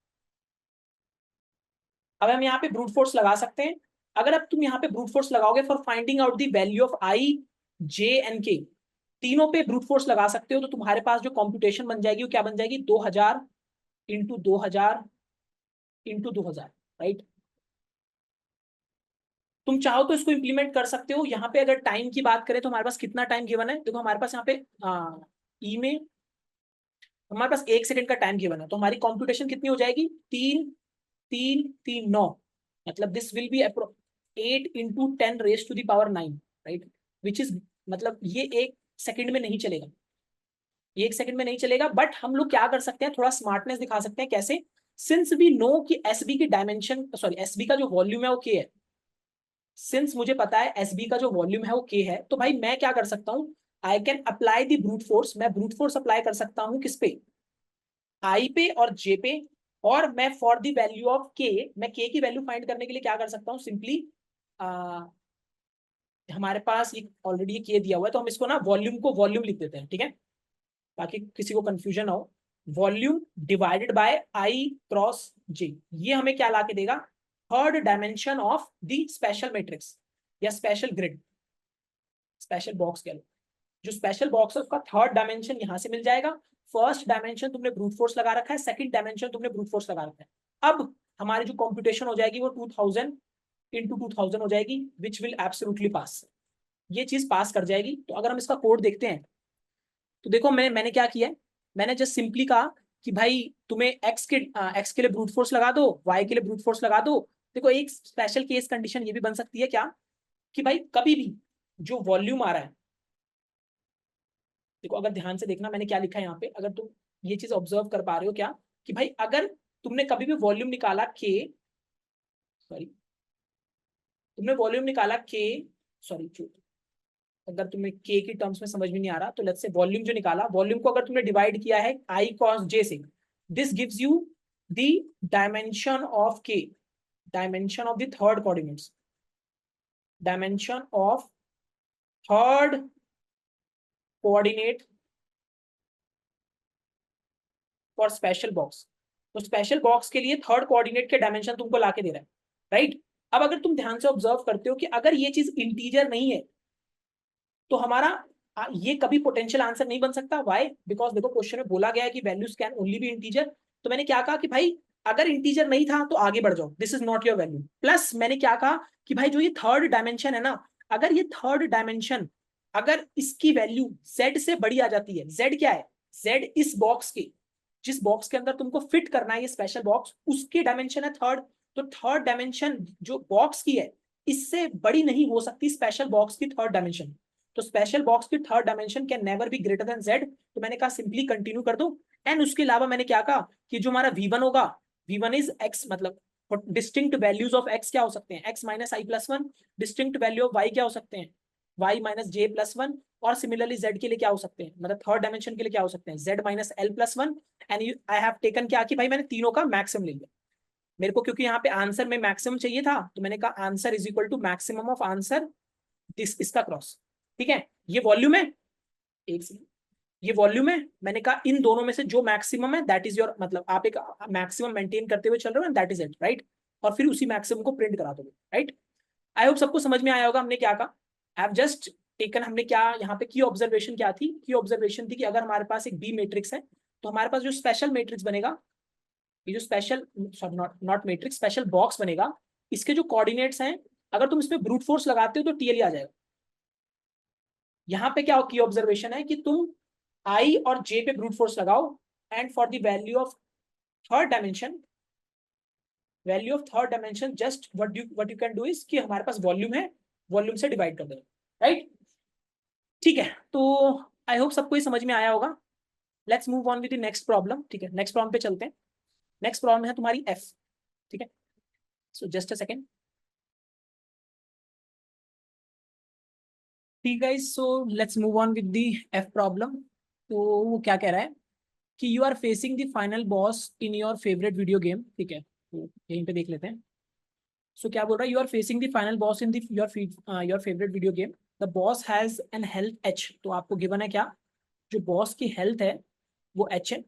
अब हम यहाँ पे ब्रूट फोर्स लगा सकते हैं। अगर अब तुम यहाँ पे ब्रूट फोर्स लगाओगे for finding out the value of I J and के, तीनों पे ब्रूट फोर्स लगा सकते हो, तो तुम्हारे पास जो कंप्यूटेशन बन जाएगी वो क्या बन जाएगी, 2000 इंटू 2000 इंटू 2000, राइट। तुम चाहो तो इसको इंप्लीमेंट कर सकते हो। यहाँ पे अगर टाइम की बात करें तो हमारे पास कितना टाइम गिवन है, देखो हमारे पास यहाँ पे ई में हमारे पास 1 सेकंड का टाइम गिवन है, तो हमारी कंप्यूटेशन कितनी हो जाएगी, 3 मतलब this will B 8 into 10⁻⁹, right, which is, मतलब ये 1 सेकंड में नहीं चलेगा, ये 1 सेकंड में नहीं चलेगा। बट हम लोग क्या कर सकते हैं, थोड़ा स्मार्टनेस दिखा सकते हैं, कैसे, सिंस वी नो कि एसबी की डायमेंशन, सॉरी एसबी का जो वॉल्यूम है वो के है, सिंस मुझे पता है एसबी का जो वॉल्यूम है वो के है, तो भाई मैं क्या कर सकता हूँ, I can apply the brute force, मैं ब्रूट फोर्स अप्लाई कर सकता हूँ किस पे, आई पे और जे पे, और मैं फॉर द वैल्यू ऑफ के, मैं के की वैल्यू फाइंड करने के लिए क्या कर सकता हूँ, सिंपली हमारे पास ये ऑलरेडी ये के दिया हुआ है, तो हम इसको ना वॉल्यूम को वॉल्यूम लिख देते हैं, ठीक है, ताकि किसी को कंफ्यूजन ना हो। Volume divided by I cross J, ये हमें क्या ला के देगा, third dimension of the special matrix या स्पेशल ग्रिड, स्पेशल बॉक्स कह लो, जो स्पेशल बॉक्स है उसका थर्ड डायमेंशन यहां से मिल जाएगा। फर्स्ट डायमेंशन तुमने ब्रूट फोर्स लगा रखा है, सेकंड डायमेंशन तुमने ब्रूट फोर्स लगा रखा है। अब हमारी जो कंप्यूटेशन हो जाएगी वो 2000 इंटू 2000 हो जाएगी, विच विल एब्सोल्युटली पास, ये चीज पास कर जाएगी। तो अगर हम इसका कोड देखते हैं तो देखो मैंने क्या किया है, मैंने जस्ट सिंपली कहा कि भाई तुम्हें एक्स के लिए ब्रूट फोर्स लगा दो, वाई के लिए ब्रूट फोर्स लगा दो। देखो एक स्पेशल केस कंडीशन ये भी बन सकती है क्या, कि भाई कभी भी जो वॉल्यूम आ रहा है, देखो अगर ध्यान से देखना मैंने क्या लिखा है यहाँ पे, अगर तुम ये चीज ऑब्जर्व कर पा रहे हो क्या, कि भाई अगर तुमने कभी भी वॉल्यूम निकाला के, सॉरी तुमने वॉल्यूम निकाला के, सॉरी अगर तुम्हें के की टर्म्स में समझ में नहीं आ रहा, तो लेट्स से वॉल्यूम जो निकाला, वॉल्यूम को अगर तुमने डिवाइड किया है आई कॉस जे से, this gives you the dimension of K, dimension of the third coordinates, dimension of third coordinate for special box. तो स्पेशल बॉक्स के लिए थर्ड कोऑर्डिनेट के डायमेंशन तुमको लाके दे रहा है, राइट। अब अगर तुम ध्यान से ऑब्जर्व करते हो कि अगर ये चीज इंटीजर नहीं है तो हमारा ये कभी पोटेंशियल आंसर नहीं बन सकता। व्हाई, बिकॉज देखो क्वेश्चन में बोला गया है कि values can only be integer. तो मैंने क्या कहा कि भाई अगर इंटीजर नहीं था तो आगे बढ़ जाओ, this is not your value. Plus मैंने क्या कहा कि भाई जो ये थर्ड डायमेंशन है ना, अगर ये थर्ड डायमेंशन, अगर इसकी वैल्यू z से बड़ी आ जाती है, z क्या है, z इस बॉक्स के, जिस बॉक्स के अंदर तुमको फिट करना है ये स्पेशल बॉक्स, उसके डायमेंशन है थर्ड। तो थर्ड डायमेंशन जो बॉक्स की है इससे बड़ी नहीं हो सकती स्पेशल बॉक्स की थर्ड डायमेंशन। तो स्पेशल बॉक्स की third dimension can never be greater than z। तो मैंने कहा सिंपली कंटिन्यू कर दो। एंड उसके अलावा मैंने क्या कहा कि जो हमारा v1 होगा, v1 इज x, मतलब डिस्टिंक्ट वैल्यूज ऑफ x क्या हो सकते हैं, x minus I plus one. Distinct value of y क्या हो सकते हैं, y माइनस जे प्लस वन। और सिमिलरली z के लिए क्या हो सकते हैं, मतलब थर्ड डायमेंशन के लिए क्या हो सकते हैं, z minus L plus one. And I have taken क्या कि भाई मैंने तीनों का मैक्सिमम ले लिया। मेरे को क्योंकि यहाँ पे आंसर में मैक्सिमम चाहिए था, तो मैंने कहा answer is equal to maximum of answer इसका क्रॉस। ठीक है, ये वॉल्यूम है, एक सेकंड, ये वॉल्यूम है। मैंने कहा इन दोनों में से जो मैक्सिमम है दैट इज योर, मतलब आप एक मैक्सिमम मेंटेन करते हुए चल रहे हो, दैट इज इट, राइट। और फिर उसी मैक्सिमम को प्रिंट करा दोगे, राइट। आई होप सबको समझ में आया होगा हमने क्या कहा। आई हैव जस्ट टेकन, हमने क्या यहाँ पे की ऑब्जर्वेशन क्या थी, की ऑब्जर्वेशन थी कि अगर हमारे पास एक बी मैट्रिक्स है तो हमारे पास जो स्पेशल मैट्रिक्स बनेगा, ये जो special, sorry not not matrix, special box बनेगा, इसके जो कोऑर्डिनेट्स हैं अगर तुम इसमें ब्रूट फोर्स लगाते हो तो टीएल आ जाएगा। यहाँ पे क्या की ऑब्जर्वेशन है कि तुम आई और जे पे ब्रूट फोर्स लगाओ, and for the value of third dimension, value of third dimension just what you can do is कि हमारे पास वॉल्यूम है, वॉल्यूम से डिवाइड कर दो, राइट। ठीक है, तो आई होप सबको ये समझ में आया होगा। Let's move on with the next problem. ठीक है, नेक्स्ट प्रॉब्लम पे चलते हैं। नेक्स्ट प्रॉब्लम है तुम्हारी एफ। ठीक है, सो जस्ट अ सेकेंड। ठीक है, so let's move on with the f problem. तो वो क्या कह रहा है कि you are facing the final boss in your favourite video game. ठीक है, तो यहीं पे देख लेते हैं। सो क्या बोल रहा है, you are facing the final boss in your favourite video game. The boss has an health h. तो आपको गिवन है क्या, जो बॉस की हेल्थ है वो एच है।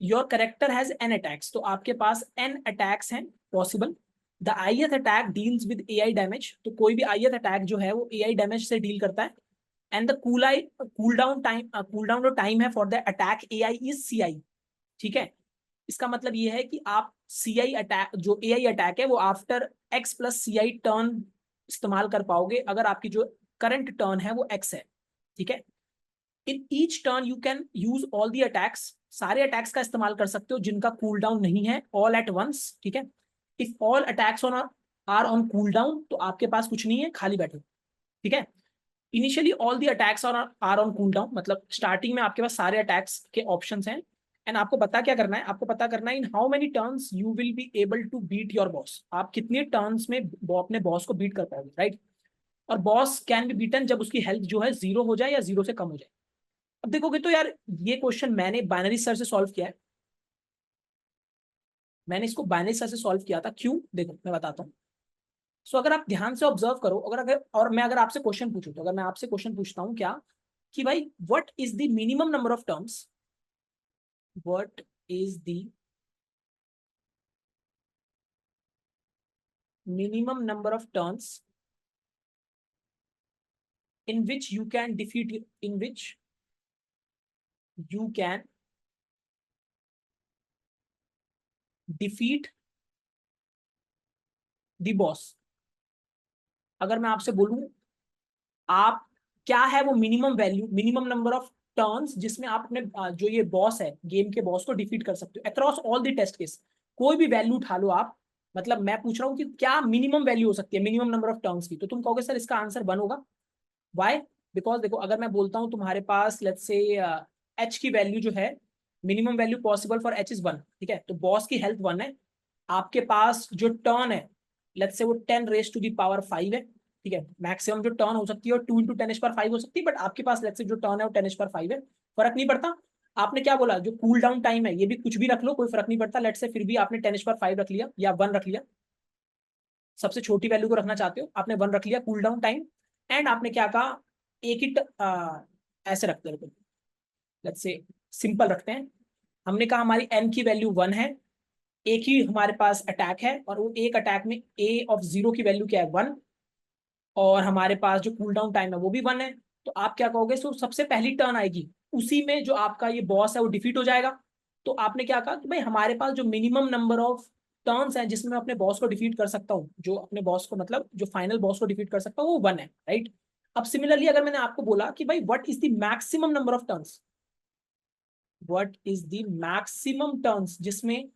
Your character has an attacks. तो आपके पास एन अटैक्स हैं possible. The ith attack deals with AI damage. तो कोई भी आईएथ अटैक जो है वो एआई डैमेज से डील करता है। एंड द कूल डाउन जो टाइम है for the attack AI is CI. ठीक है, इसका मतलब ये है कि आप सीआई अटैक, जो एआई अटैक है वो after x plus CI turn इस्तेमाल कर पाओगे अगर आपकी जो करंट टर्न है वो एक्स है। ठीक है, in each turn you can use all the attacks. सारे अटैक्स का इस्तेमाल कर सकते हो जिनका कूल डाउन नहीं है, ऑल एट वंस। ठीक है, if all attacks on are on cool down तो आपके पास कुछ नहीं है, खाली बैठो। ठीक है, initially all the attacks are on cool down, मतलब स्टार्टिंग में आपके पास सारे अटैक्स के ऑप्शंस हैं। एंड आपको पता क्या करना है, आपको पता करना है in how many turns you will be able to beat your boss. आप कितने टर्न्स में अपने बॉस को बीट कर पाओगे, राइट। और बॉस कैन बी बीटन जब उसकी हेल्थ जो है जीरो हो जाए या जीरो से कम हो जाए। अब देखोगे तो यार ये क्वेश्चन मैंने बाइनरी सर्च से सॉल्व किया है। मैंने इसको बाइनरी सर्च से सॉल्व किया था। क्यों, देखो मैं बताता हूँ। सो अगर आप ध्यान से ऑब्जर्व करो, अगर और मैं अगर आपसे क्वेश्चन पूछूं, तो अगर मैं आपसे क्वेश्चन पूछता हूँ क्या, कि भाई what is the minimum number of terms, what is the minimum number of turns in which you can defeat, in which you can defeat the boss. अगर मैं आपसे बोलूं, आप क्या है वो minimum value, minimum number of turns जिसमें आप अपने जो ये बॉस है, गेम के बॉस को डिफीट कर सकते हो across all the test case. कोई भी वैल्यू उठा लो आप, मतलब मैं पूछ रहा हूँ कि क्या मिनिमम वैल्यू हो सकती है मिनिमम नंबर ऑफ टर्न्स की, तो तुम कहोगे सर इसका आंसर 1 होगा। वाई, बिकॉज देखो अगर मैं बोलता हूँ तुम्हारे पास लेट्स से एच की वैल्यू जो है, minimum value possible for H is 1। ठीक है, तो बॉस की हेल्थ 1 है। आपके पास जो टर्न है लेट्स से वो 10⁻⁵ है। ठीक है, मैक्सिमम जो टर्न हो सकती है वो 2 × 10⁻⁵ हो सकती है, बट आपके पास लेट्स से जो टर्न है वो 10⁻⁵ है। फर्क नहीं पड़ता। आपने क्या बोला, जो कूल डाउन टाइम है ये भी कुछ भी रख लो, कोई फर्क नहीं पड़ता। लेट्स से फिर भी आपने 10⁻⁵ रख लिया या 1 रख लिया, सबसे छोटी वैल्यू को रखना चाहते हो, आपने 1 रख लिया कूल डाउन टाइम। एंड आपने क्या कहा, एक ही ऐसे रखते हैं, लेट्स से सिंपल रखते हैं। हमने कहा हमारी एन की वैल्यू 1 है, एक ही हमारे पास अटैक है, और वो एक अटैक में ए ऑफ 0 की वैल्यू क्या है 1, और हमारे पास जो कूल डाउन टाइम है वो भी 1 है। तो आप क्या कहोगे, सो सबसे पहली टर्न आएगी उसी में जो आपका ये बॉस है वो डिफीट हो जाएगा। तो आपने क्या कहा कि भाई हमारे पास जो मिनिमम नंबर ऑफ टर्न्स हैं जिसमें मैं अपने बॉस को डिफीट कर सकता हूँ, जो अपने बॉस को मतलब जो फाइनल बॉस को डिफीट कर सकता हूँ वो 1 है, राइट। अब सिमिलरली अगर मैंने आपको बोला कि भाई what is the maximum number of turns, what is the maximum turns जिसमें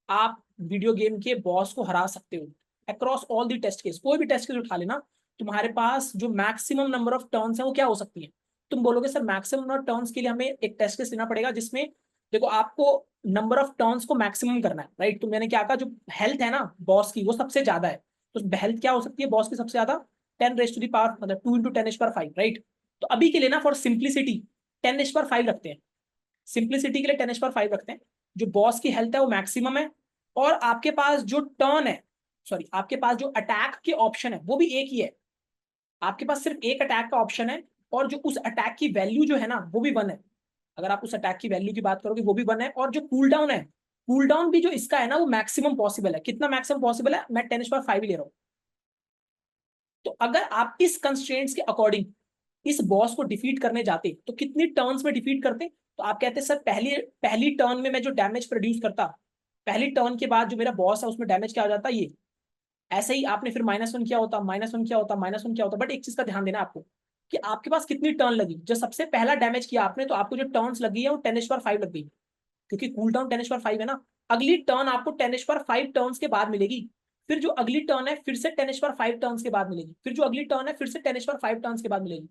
आप वीडियो गेम के बॉस को हरा सकते हो across all the test case, कोई भी टेस्ट केस उठा लेना, तुम्हारे पास जो मैक्सिमम नंबर ऑफ टर्न्स है वो क्या हो सकती है। तुम बोलोगे sir maximum number of turns के लिए हमें एक टेस्ट केस लेना पड़ेगा जिसमें देखो आपको नंबर ऑफ टर्न्स को मैक्सिमम करना है, राइट। तो मैंने क्या कहा, जो हेल्थ है ना बॉस की वो सबसे ज्यादा है, तो हेल्थ क्या हो सकती है बॉस की सबसे ज्यादा, 10⁻⁵ मतलब 2 × 10⁻⁵, राइट। तो अभी के लिए ना फॉर सिंप्लिसिटी 10⁻⁵ रखते हैं, सिंप्लिसिटी के लिए 10⁻⁵ रखते हैं। जो बॉस की हेल्थ है वो मैक्सिमम है, और आपके पास जो टर्न है, सॉरी आपके पास जो अटैक के ऑप्शन है वो भी एक ही है। आपके पास सिर्फ एक अटैक का ऑप्शन है, और जो उस अटैक की वैल्यू जो है ना वो भी 1 है। अगर आप उस अटैक की वैल्यू की बात करोगे वो भी 1 है, और जो कूल डाउन है, कूल डाउन भी जो इसका है ना वो मैक्सिमम पॉसिबल है। कितना मैक्सिमम पॉसिबल है, मैं 10⁻⁵ ही ले रहा हूं। तो अगर आप इस कंस्ट्रेंट्स के अकॉर्डिंग इस बॉस को डिफीट करने जाते तो कितनी टर्न्स में डिफीट करते, तो आप कहते सर पहली पहली टर्न में मैं जो डैमेज प्रोड्यूस करता, पहली टर्न के बाद जो मेरा बॉस है उसमें डैमेज क्या हो जाता ये, ऐसे ही आपने फिर -1 क्या होता, -1 क्या होता, -1 क्या होता। बट एक चीज का ध्यान देना आपको कि आपके पास कितनी टर्न लगी, जो सबसे पहला डैमेज किया आपने तो आपको जो टर्न्स लगी है वो 10⁻⁵ लग गई, क्योंकि कूल डाउन 10⁻⁵ है ना। अगली टर्न आपको 10⁻⁵ टर्न्स के बाद मिलेगी, फिर जो अगली टर्न है फिर से 10⁻⁵ टर्न्स के बाद मिलेगी, फिर जो अगली टर्न है फिर से 10⁻⁵ टर्न्स के बाद मिलेगी,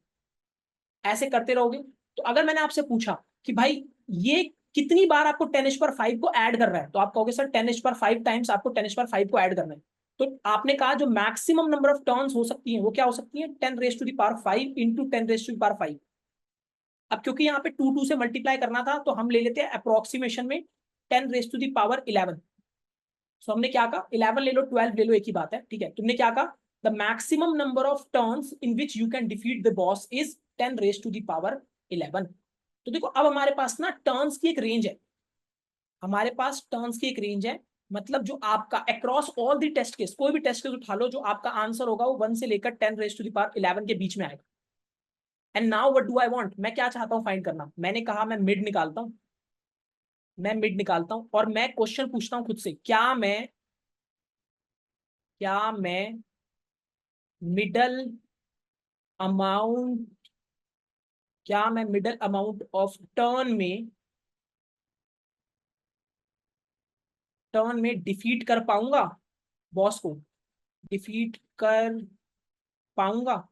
ऐसे करते रहोगे। तो अगर मैंने आपसे पूछा कि भाई ये कितनी बार आपको 10⁻⁵ को ऐड कर रहा है, तो आप कहोगे सर 10⁻⁵ टाइम्स आपको 10⁻⁵ को ऐड करना है। तो आपने कहा जो मैक्सिमम नंबर ऑफ टर्न्स हो सकती हैं वो क्या हो सकती है, 10⁵ इंटू 10⁵5। अब क्योंकि यहाँ पे 2 से मल्टीप्लाई करना था तो हम ले लेते हैं अप्रोक्सीमेशन में 10⁻11। सो हमने क्या कहा, 11 ले लो 12 ले लो, एक ही बात है, ठीक है। तुमने क्या कहा, the maximum number of turns in which you can defeat the boss is 10⁻11। तो देखो अब हमारे पास ना टर्न्स की एक रेंज है, हमारे पास टर्न्स की एक रेंज है, मतलब जो आपका across all the test case, कोई भी टेस्ट केस उठा लो, जो आपका आंसर होगा वो 1 से लेकर 10⁻11 के बीच में आएगा। And now what do I want, मैं क्या चाहता हूं फाइंड करना, मैंने कहा मैं मिड निकालता हूं, मैं मिड निकालता हूं और मैं क्वेश्चन पूछता हूं खुद से, क्या मैं मिडल अमाउंट, क्या मैं मिडल अमाउंट ऑफ टर्न में डिफीट कर पाऊंगा, बॉस को डिफीट कर पाऊंगा।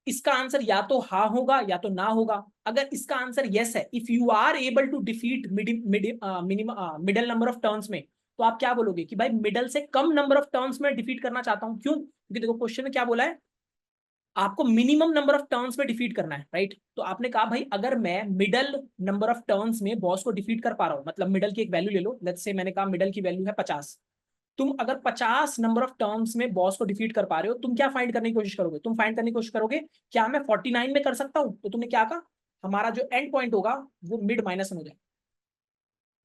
इसका आंसर या तो हाँ होगा या तो ना होगा। अगर इसका आंसर यस है, if you are able to defeat middle number of turns में, तो आप क्या बोलोगे कि भाई मिडल से कम नंबर ऑफ टर्न्स में डिफीट करना चाहता हूं। क्यों? क्योंकि देखो क्वेश्चन में क्या बोला है, आपको मिनिमम नंबर ऑफ टर्न्स में डिफीट करना है, राइट। तो आपने कहा भाई अगर मैं मिडल नंबर ऑफ टर्न्स में बॉस को डिफीट कर पा रहा हूं, मतलब मिडल की एक वैल्यू ले लो, लेट्स से मैंने कहा मिडल की वैल्यू है 50। तुम अगर 50 नंबर ऑफ टर्म्स में बॉस को डिफीट कर पा रहे हो, तुम क्या फाइंड करने की कोशिश करोगे, तुम फाइंड करने की कोशिश करोगे क्या मैं 49 में कर सकता हूं। तो तुमने क्या कहा, हमारा जो एंड पॉइंट होगा वो मिड -1 हो जाए,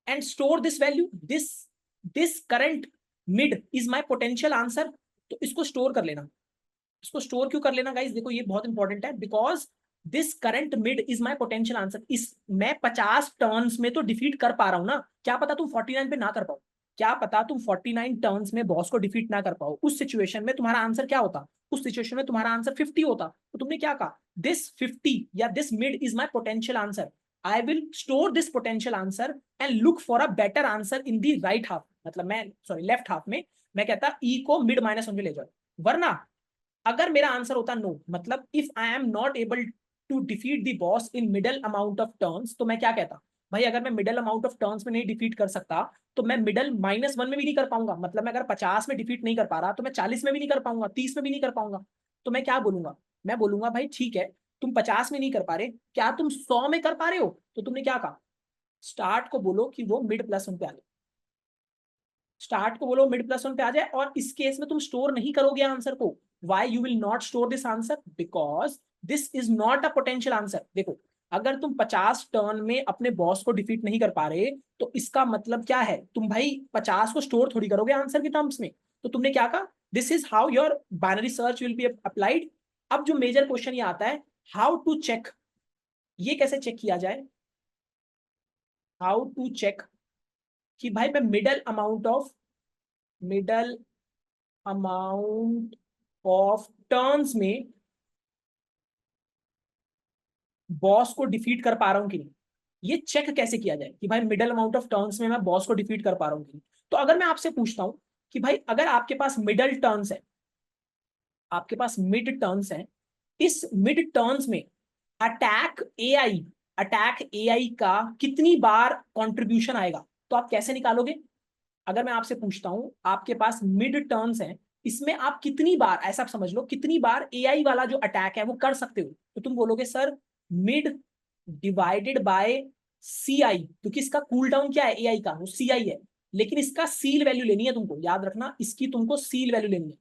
and store this value, this current mid is my potential answer. तो इसको स्टोर कर लेना। इसको स्टोर क्यों कर लेना गाइस, देखो ये बहुत इंपॉर्टेंट है, because this current mid is my potential answer. इस मैं 50 टर्न्स में तो डिफीट कर पा रहा हूं ना, क्या पता तुम 49 पे ना कर पाओ, क्या पता तुम 49 टर्न्स में बॉस को डिफीट ना कर पाओ। उस सिचुएशन में तुम्हारा आंसर क्या होता, उस सिचुएशन में तुम्हारा आंसर 50 होता। तो तुमने क्या कहा, दिस 50 या this mid is my potential answer, I will store this potential answer and look for a better answer in the right half, मतलब मैं सॉरी लेफ्ट हाफ में, मैं कहता ई को मिड -1 में ले जाओ। वरना अगर मेरा आंसर होता नो, मतलब if I am not able to defeat the boss in middle amount of turns, तो मैं क्या कहता, भाई अगर मैं मिडल अमाउंट ऑफ टर्न्स में नहीं डिफीट कर सकता तो मैं मिडल -1 में भी नहीं कर पाऊंगा, मतलब मैं अगर 50 में डिफीट नहीं कर पा रहा तो मैं 40 में भी नहीं कर पाऊंगा, 30 में भी नहीं कर पाऊंगा। तो मैं क्या बोलूंगा, मैं बोलूंगा भाई ठीक है, तुम 50 में नहीं कर पा रहे, क्या तुम 100 में कर पा रहे हो। तो तुमने क्या कहा, स्टार्ट को बोलो कि वो मिड +1 पे आ जाए, स्टार्ट को बोलो मिड +1 पे आ जाए। और इस केस में तुम स्टोर नहीं करोगे आंसर को। Why you will not store this answer, because this is not a potential answer. देखो अगर तुम 50 टर्न में अपने बॉस को डिफीट नहीं कर पा रहे तो इसका मतलब क्या है, तुम भाई 50 को स्टोर थोड़ी करोगे आंसर के टर्म्स में। तो तुमने क्या कहा, this is how your binary search will be applied. अब जो मेजर क्वेश्चन ये आता है, हाउ टू चेक, ये कैसे चेक किया जाए, हाउ टू चेक कि भाई मैं मिडल अमाउंट ऑफ टर्न्स में बॉस को डिफीट कर पा रहा हूं कि नहीं। ये चेक कैसे किया जाए कि भाई मिडल अमाउंट ऑफ टर्न्स में मैं बॉस को डिफीट कर पा रहा हूं कि नहीं। तो अगर मैं आपसे पूछता हूं कि भाई अगर आपके पास मिडल टर्न्स है, आपके पास मिड टर्न्स है, इस मिड टर्न्स में अटैक एआई अटैक एआई का कितनी बार कंट्रीब्यूशन आएगा, तो आप कैसे निकालोगे। अगर मैं आपसे पूछता हूं आपके पास मिड टर्न्स है, इसमें आप कितनी बार, ऐसा आप समझ लो कितनी बार एआई वाला जो अटैक है वो कर सकते हो, तो तुम बोलोगे sir mid divided by CI, क्योंकि इसका कूल डाउन क्या है एआई का, वो सीआई है। लेकिन इसका सील वैल्यू लेनी है तुमको, याद रखना इसकी तुमको सील वैल्यू लेनी है।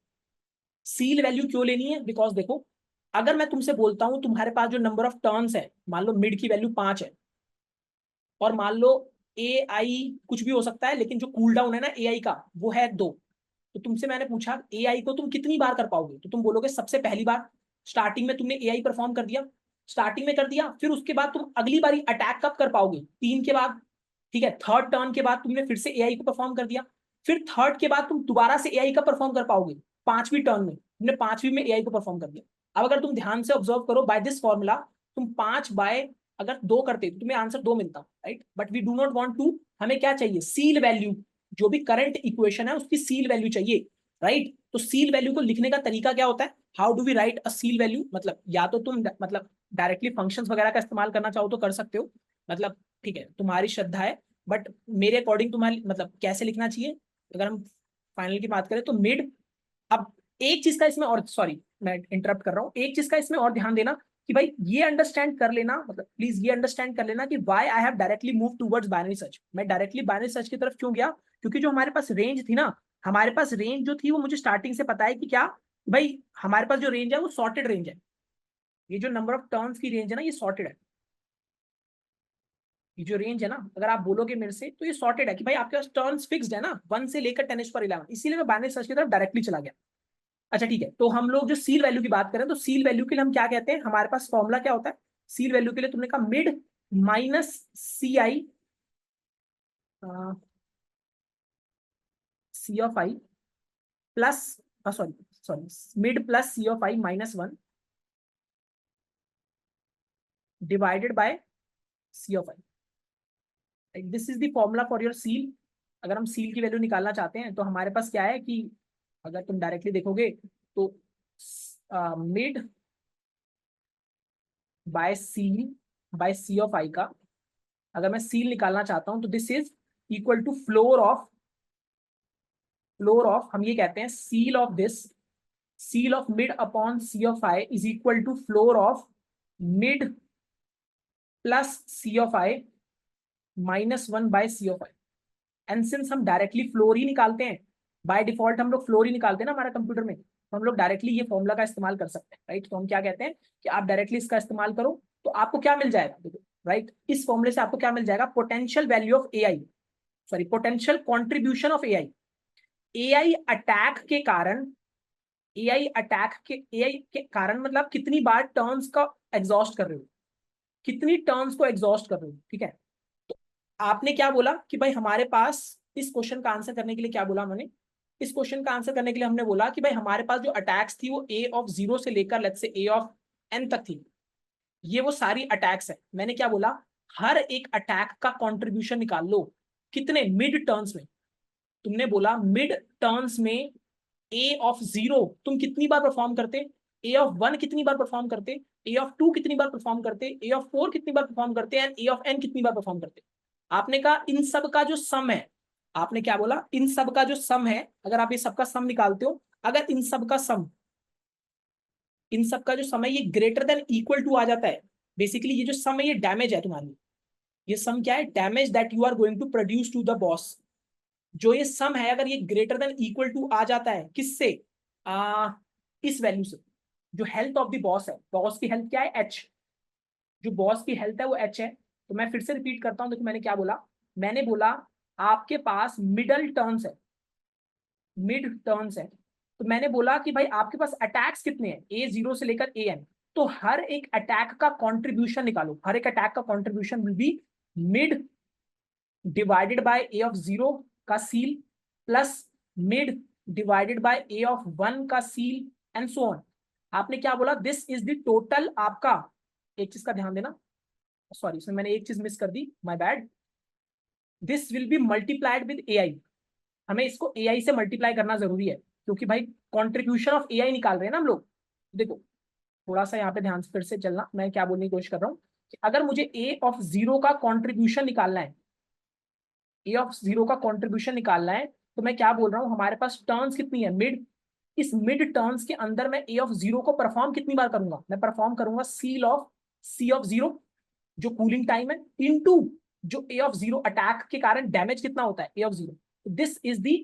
सील वैल्यू क्यों लेनी है, बिकॉज देखो अगर मैं तुमसे बोलता हूं तुम्हारे पास जो नंबर ऑफ टर्न्स है, मान लो मिड की वैल्यू 5 है, और मान लो ए आई कुछ भी हो सकता है, लेकिन जो कूल डाउन है ना ए आई का वो है 2। तो तुमसे मैंने पूछा ए आई को तुम कितनी बार कर पाओगे, तो तुम बोलोगे सबसे पहली बार, स्टार्टिंग में तुमने ए आई परफॉर्म कर दिया, स्टार्टिंग में कर दिया, फिर उसके बाद तुम अगली बारी अटैक कब कर पाओगे, 3 के बाद, ठीक है। थर्ड टर्न के बाद तुमने फिर से ए आई को परफॉर्म कर दिया, फिर थर्ड के बाद तुम दोबारा से ए आई का परफॉर्म कर पाओगे 5वीं टर्न में, तुमने 5वीं में ए आई को परफॉर्म कर दिया। अब अगर तुम ध्यान से ऑब्जर्व करो बाय दिस फॉर्मूला, तुम 5 बाय अगर 2 करते तो तुम्हें आंसर 2 मिलता, right. But we do not want to, हमें क्या चाहिए, सील वैल्यू, जो भी करंट इक्वेशन है उसकी सील वैल्यू चाहिए, राइट। तो सील वैल्यू को लिखने का तरीका क्या होता है, how do we write a ceil value, मतलब या तो तुम मतलब डायरेक्टली फंक्शंस वगैरह का इस्तेमाल करना चाहो तो कर सकते हो, मतलब ठीक है तुम्हारी श्रद्धा है। बट मेरे अकॉर्डिंग तुम्हारे मतलब कैसे लिखना चाहिए अगर हम फाइनल की बात करें तो मिड। अब एक चीज का इसमें और, सॉरी मैं इंटरप्ट कर रहा हूँ, एक चीज का इसमें और ध्यान देना कि भाई ये अंडरस्टैंड कर लेना, मतलब प्लीज ये अंडरस्टैंड कर लेना कि why I have directly move towards binary search. मैं डायरेक्टली बाइनरी सर्च की तरफ क्यों गया? क्योंकि जो हमारे पास रेंज थी ना, हमारे पास रेंज जो थी वो मुझे स्टार्टिंग से पता है कि क्या भाई, हमारे पास जो रेंज है वो सॉर्टेड रेंज है। ये जो नंबर ऑफ टर्न्स की रेंज है ना, ये सॉर्टेड है। ये जो रेंज है ना, अगर आप बोलोगे मेरे से तो ये सॉर्टेड है कि भाई आपके पास टर्न्स फिक्स्ड है ना 1 से लेकर 10^11, इसीलिए मैं बाइनरी सर्च की तरफ डायरेक्टली चला गया। अच्छा ठीक है, तो हम लोग जो सील वैल्यू की बात करें तो सील वैल्यू के लिए हम क्या कहते हैं, हमारे पास फॉर्मूला क्या होता है सील वैल्यू के लिए? तुमने कहा mid minus c i, c of i plus, sorry sorry, mid plus c of i minus 1 divided by c of i. This is the formula for your ceil. अगर हम seal की value निकालना चाहते हैं तो हमारे पास क्या है कि अगर तुम डायरेक्टली देखोगे तो mid by c of i का अगर मैं सील निकालना चाहता हूं तो this is equal to floor of हम ये कहते हैं ceil of this, ceil of mid upon C of i is equal to floor of mid plus c of i minus 1 by c of i. And since हम directly floor ही निकालते हैं, by default हम लोग floor ही निकालते हैं ना हमारे कंप्यूटर में, तो हम लोग डायरेक्टली ये फॉर्मूला का इस्तेमाल कर सकते हैं, राइट। तो हम क्या कहते हैं कि आप डायरेक्टली इसका इस्तेमाल करो तो आपको क्या मिल जाएगा, देखो राइट, इस फॉर्मूले से आपको क्या मिल जाएगा, potential value of A I, sorry potential contribution of A I attack के कारण, ए आई के कारण मतलब कितनी बार टर्न्स का एग्जॉस्ट कर रहे हो, कितनी टर्न्स को एग्जॉस्ट कर रहे हो, ठीक है। तो आपने क्या बोला कि भाई हमारे पास इस क्वेश्चन का आंसर करने के लिए क्या बोला मैंने, इस क्वेश्चन का आंसर करने के लिए हमने बोला कि भाई हमारे पास जो अटैक्स थी वो ए ऑफ 0 से लेकर let's say A of N तक थी। ये वो सारी अटैक्स है। मैंने क्या बोला, हर एक अटैक का कंट्रीब्यूशन निकाल लो, कितने मिड टर्न्स में। तुमने बोला मिड टर्न्स में ए ऑफ 0 तुम कितनी बार परफॉर्म करते, ए ऑफ 1 कितनी बार परफॉर्म करते, ए ऑफ 2 कितनी बार परफॉर्म करते, ए ऑफ 4 कितनी बार परफॉर्म करते एंड ए ऑफ एन कितनी बार परफॉर्म करते। आपने कहा इन सब का जो सम है, आपने क्या बोला, इन सब का जो सम है, अगर आप ये सबका सम निकालते हो, अगर इन सब का सम, इन सब का जो सम है ये ग्रेटर देन इक्वल टू आ जाता है, बेसिकली ये जो सम है ये डैमेज है तुम्हारी, ये सम क्या है, damage that you are going to produce to the boss. जो ये सम है अगर ये ग्रेटर देन इक्वल टू आ जाता है किससे, इस वैल्यू से, जो हेल्थ ऑफ द बॉस है, बॉस की हेल्थ क्या है एच, जो बॉस की हेल्थ है वो एच है। तो मैं फिर से रिपीट करता हूं, देखो मैंने क्या बोला, मैंने बोला आपके पास मिडल टर्न्स है, मिड टर्न्स है, तो मैंने बोला कि भाई आपके पास अटैक्स कितने हैं, A0 से लेकर AN, तो हर एक अटैक का कंट्रीब्यूशन निकालो, हर एक अटैक का contribution will be mid divided by A of 0 का seal plus mid divided by A of 1 का सील एंड सो ऑन। आपने क्या बोला, दिस इज द टोटल आपका, एक चीज का ध्यान देना, सॉरी इसमें मैंने एक चीज मिस कर दी, my bad, this will be multiplied with AI। हमें इसको AI से मल्टीप्लाई करना जरूरी है क्योंकि भाई कॉन्ट्रीब्यूशन ऑफ AI निकाल रहे हैं ना हम लोग। देखो थोड़ा सा यहाँ पे ध्यान से फिर से चलना, मैं क्या बोलने की कोशिश कर रहा हूँ कि अगर मुझे ए ऑफ 0 का कॉन्ट्रीब्यूशन निकालना है, ए ऑफ 0 का कॉन्ट्रीब्यूशन निकालना है, तो मैं क्या बोल रहा हूँ, हमारे पास टर्न्स कितनी है मिड, इस मिड टर्न्स के अंदर मैं ए ऑफ 0 को परफॉर्म कितनी बार करूंगा, मैं परफॉर्म करूंगा सी ऑफ 0 जो कूलिंग टाइम है इनटू जो ए ऑफ 0 अटैक के कारण डैमेज कितना होता है A of 0। This is the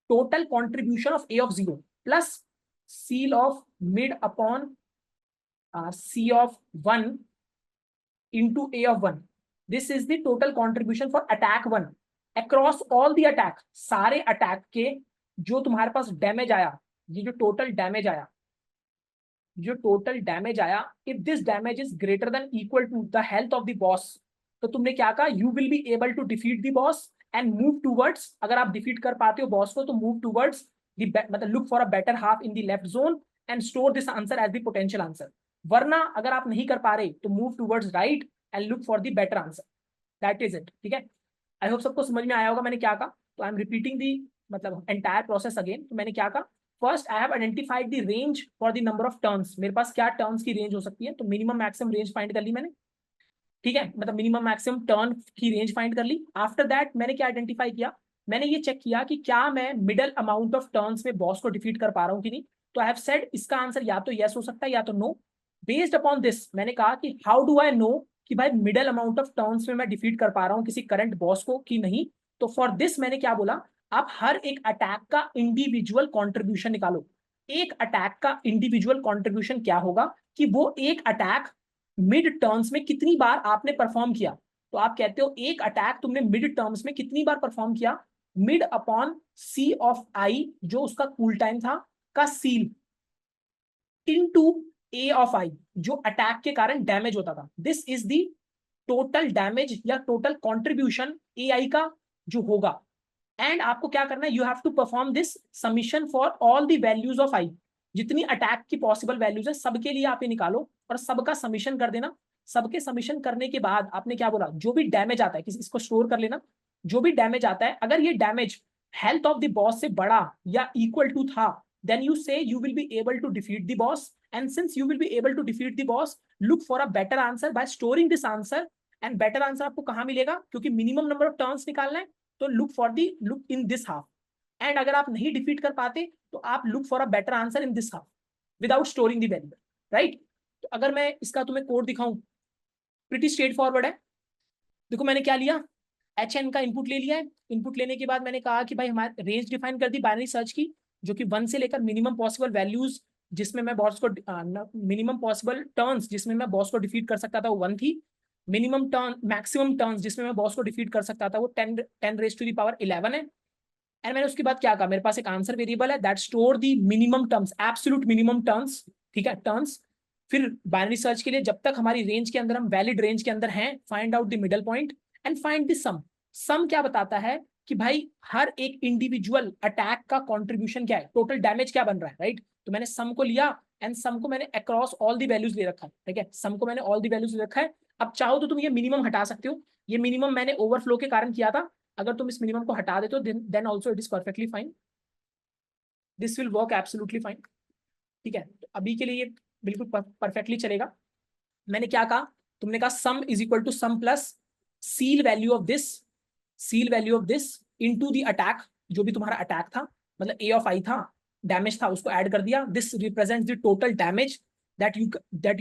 total contribution of A of 0 plus ceil of mid upon C of 1 into A of 1. This is the total contribution for attack 1 across all the attack, सारे attack के जो तुम्हारे पास damage आया, ये जो total damage आया, जो total damage आया, if this damage is greater than equal to the health of the boss, तो तुमने क्या कहा, you will be able to defeat the boss and move towards, अगर आप डिफीट कर पाते हो बॉस को तो मूव टूवर्ड्स मतलब look for a better half in the left zone and store this answer as the potential answer. वरना अगर आप नहीं कर पा रहे तो move towards right and look for the better answer, that is it, ठीक है। आई होप सबको समझ में आया होगा मैंने क्या कहा। तो आई एम रिपीटिंग दी मतलब एंटायर प्रोसेस अगेन। तो मैंने क्या कहा, first I have identified the range for the number of turns, मेरे पास क्या टर्न्स की रेंज हो सकती है, तो मिनिमम मैक्सिमम रेंज फाइंड कर ली मैंने। ठीक है, मतलब मिनिमम मैक्सिमम टर्न की रेंज फाइंड कर ली। आफ्टर दैट मैंने क्या आइडेंटिफाई किया, मैंने ये चेक किया कि क्या मैं मिडल अमाउंट ऑफ टर्न्स में बॉस को डिफीट कर पा रहा हूँ कि नहीं। तो आई हैव सेड इसका आंसर या तो यस हो सकता है या तो नो। बेस्ड अपॉन दिस मैंने कहा कि हाउ डू आई नो कि भाई मिडल अमाउंट ऑफ टर्न्स में मैं डिफीट कर पा रहा हूँ किसी करंट बॉस को कि नहीं। तो फॉर दिस मैंने क्या बोला, आप हर एक अटैक का इंडिविजुअल कॉन्ट्रीब्यूशन निकालो। एक अटैक का इंडिविजुअल कॉन्ट्रीब्यूशन क्या होगा कि वो एक अटैक मिड टर्म्स में कितनी बार आपने परफॉर्म किया। तो आप कहते हो एक अटैक तुमने मिड टर्म्स में कितनी बार परफॉर्म किया, mid upon C of I जो उसका कूल टाइम था का ceil into A of I जो अटैक के कारण डैमेज होता था। This is the total damage या टोटल कॉन्ट्रीब्यूशन ए आई का जो होगा। एंड आपको क्या करना है, you have to perform this summation for all the values of I. जितनी अटैक की पॉसिबल वैल्यूज है सबके लिए आप ये निकालो और सबका समीशन कर देना। सबके समीशन करने के बाद आपने क्या बोला, जो भी डैमेज आता है किसी इसको स्टोर कर लेना। जो भी डैमेज आता है अगर ये damage health of the boss से बड़ा या इक्वल टू था, then you say you will be able to defeat the boss, and since you will be able to defeat the boss, look for a better answer by storing this answer। and better answer आपको कहां मिलेगा, क्योंकि minimum number of turns निकालना है तो look in this half. And अगर आप नहीं डिफीट कर पाते तो आप look for a better answer in this half without storing the value, right. तो अगर मैं इसका तुम्हें कोड दिखाऊं, प्रिटी स्ट्रेट फॉरवर्ड है। देखो मैंने क्या लिया, एच एन का इनपुट ले लिया है। इनपुट लेने के बाद मैंने कहा कि भाई हमारे रेंज डिफाइन कर दी बाइनरी सर्च की, जो कि 1 से लेकर मिनिमम पॉसिबल वैल्यूज जिसमें मैं बॉस को मिनिमम पॉसिबल टर्न्स जिसमें मैं बॉस को डिफीट कर सकता था वो 1 थी। मिनिमम टर्न मैक्सिमम टर्न्स जिसमें मैं बॉस को डिफीट कर सकता था वो 10 10 raised to the power 11 है। एंड मैंने उसके बाद क्या कहा, मेरे पास एक आंसर वेरिएबल है that store the minimum terms, absolute minimum terms, ठीक है, टर्म्स। फिर बाइनरी सर्च के लिए जब तक हमारी रेंज के अंदर, हम वैलिड रेंज के अंदर हैं, find out the middle point and find the sum. Sum क्या बताता है कि भाई हर एक इंडिविजुअल अटैक का कंट्रीब्यूशन क्या है, टोटल डैमेज क्या बन रहा है, राइट। तो मैंने सम को लिया एंड सम को मैंने अक्रॉस ऑल दी वैल्यूज ले रखा है, ठीक है, सम को मैंने ऑल दी वैल्यूज ले रखा है। अब चाहो तो तुम ये मिनिमम हटा सकते हो, ये मिनिमम मैंने ओवरफ्लो के कारण किया था। अगर तुम इस मिनिमम को हटा देते हो then also it is perfectly fine, this will work absolutely fine, ठीक है। तो अभी के लिए ये बिल्कुल परफेक्टली चलेगा। मैंने क्या कहा, तुमने कहा sum is equal to sum plus ceil value of this, ceil value of this into the attack, जो भी तुम्हारा अटैक था, मतलब ए ऑफ आई था, डैमेज था, उसको ऐड कर दिया। This represents the total damage that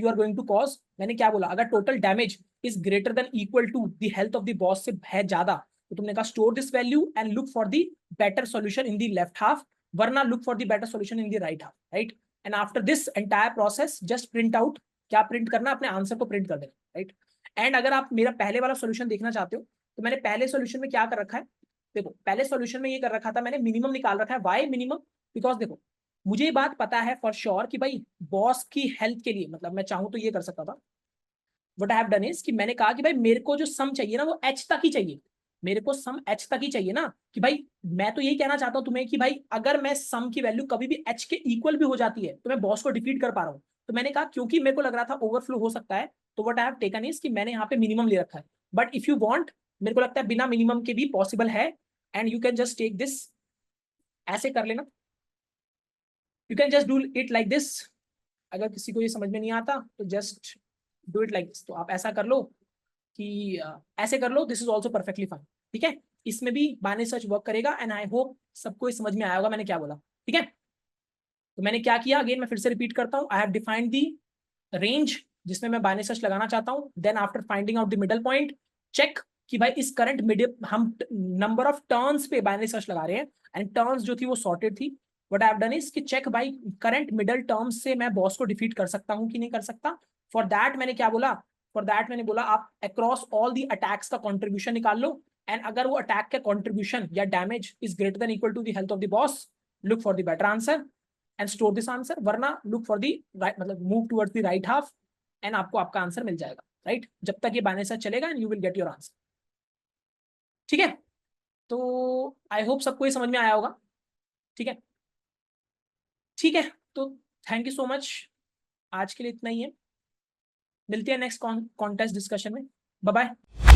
you are going to cause. मैंने क्या बोला, अगर total damage is greater than equal to the health of the boss से है ज्यादा, तो तुमने कहा store this value and look for the better solution in the left half, वरना look for the better solution in the right half, right. And after this entire process just print out, क्या print करना, अपने answer को print कर देना, right. And अगर आप मेरा पहले वाला सॉल्यूशन देखना चाहते हो तो मैंने पहले सॉल्यूशन में क्या कर रखा है, देखो पहले सॉल्यूशन में ये कर रखा था मैंने, मिनिमम निकाल रखा है। वाई मिनिमम, बिकॉज देखो मुझे ये बात पता है फॉर श्योर कि भाई बॉस की हेल्थ के लिए, मतलब मैं चाहूं तो ये कर सकता था। What I have done is कि मैंने कहा कि भाई मेरे को जो सम चाहिए ना वो एच तक ही चाहिए, मेरे को सम एच तक ही चाहिए ना, कि भाई मैं तो यही कहना चाहता हूं तुम्हें कि भाई अगर मैं सम की वैल्यू कभी भी एच के इक्वल भी हो जाती है तो मैं बॉस को डिफीट कर पा रहा हूं। तो मैंने कहा क्योंकि मेरे को लग रहा था ओवरफ्लो हो सकता है, तो what I have taken is कि मैंने यहाँ पे मिनिमम ले रखा है। बट इफ यू वांट, मेरे को लगता है बिना मिनिमम के भी पॉसिबल है, and you can just take this, ऐसे कर लेना, you can just do it like this. अगर किसी को ये समझ में नहीं आता तो just do it like this. तो आप ऐसा कर लो कि ऐसे कर लो, this is also perfectly fine, ठीक है। इसमें भी बाइनरी सर्च वर्क करेगा एंड आई होप सबको समझ में आया होगा मैंने क्या बोला, ठीक है। तो मैंने क्या किया, अगेन मैं फिर से रिपीट करता हूँ, I have defined the range जिसमें मैं बाइनरी सर्च लगाना चाहता हूँ। Then after finding out the middle point, check कि भाई इस करंट मिडिल हम नंबर ऑफ टर्न्स पे बाइनरी सर्च लगा रहे हैं एंड टर्न्स जो थी वो सॉर्टेड थी। What I have done is कि चेक भाई करंट मिडल टर्म्स से मैं बॉस को डिफीट कर सकता हूँ कि नहीं कर सकता। फॉर दैट मैंने क्या बोला, फॉर दैट मैंने बोला आप अक्रॉस ऑल दी अटैक्स का कॉन्ट्रीब्यूशन निकाल लो, एंड अगर वो अटैक का कॉन्ट्रीब्यूशन या damage is greater than equal to the health of the boss, look for the better answer and store this answer, वरना लुक फॉर दी राइट, मतलब move towards the right half and आपको आपका answer मिल जाएगा, right. जब तक ये binary search चलेगा and you will get your answer, ठीक है। तो आई होप सबको ये समझ में आया होगा, ठीक है, ठीक है। तो थैंक यू सो मच, आज के लिए इतना ही है, मिलते हैं नेक्स्ट कॉन्टेस्ट डिस्कशन में, बाय बाय।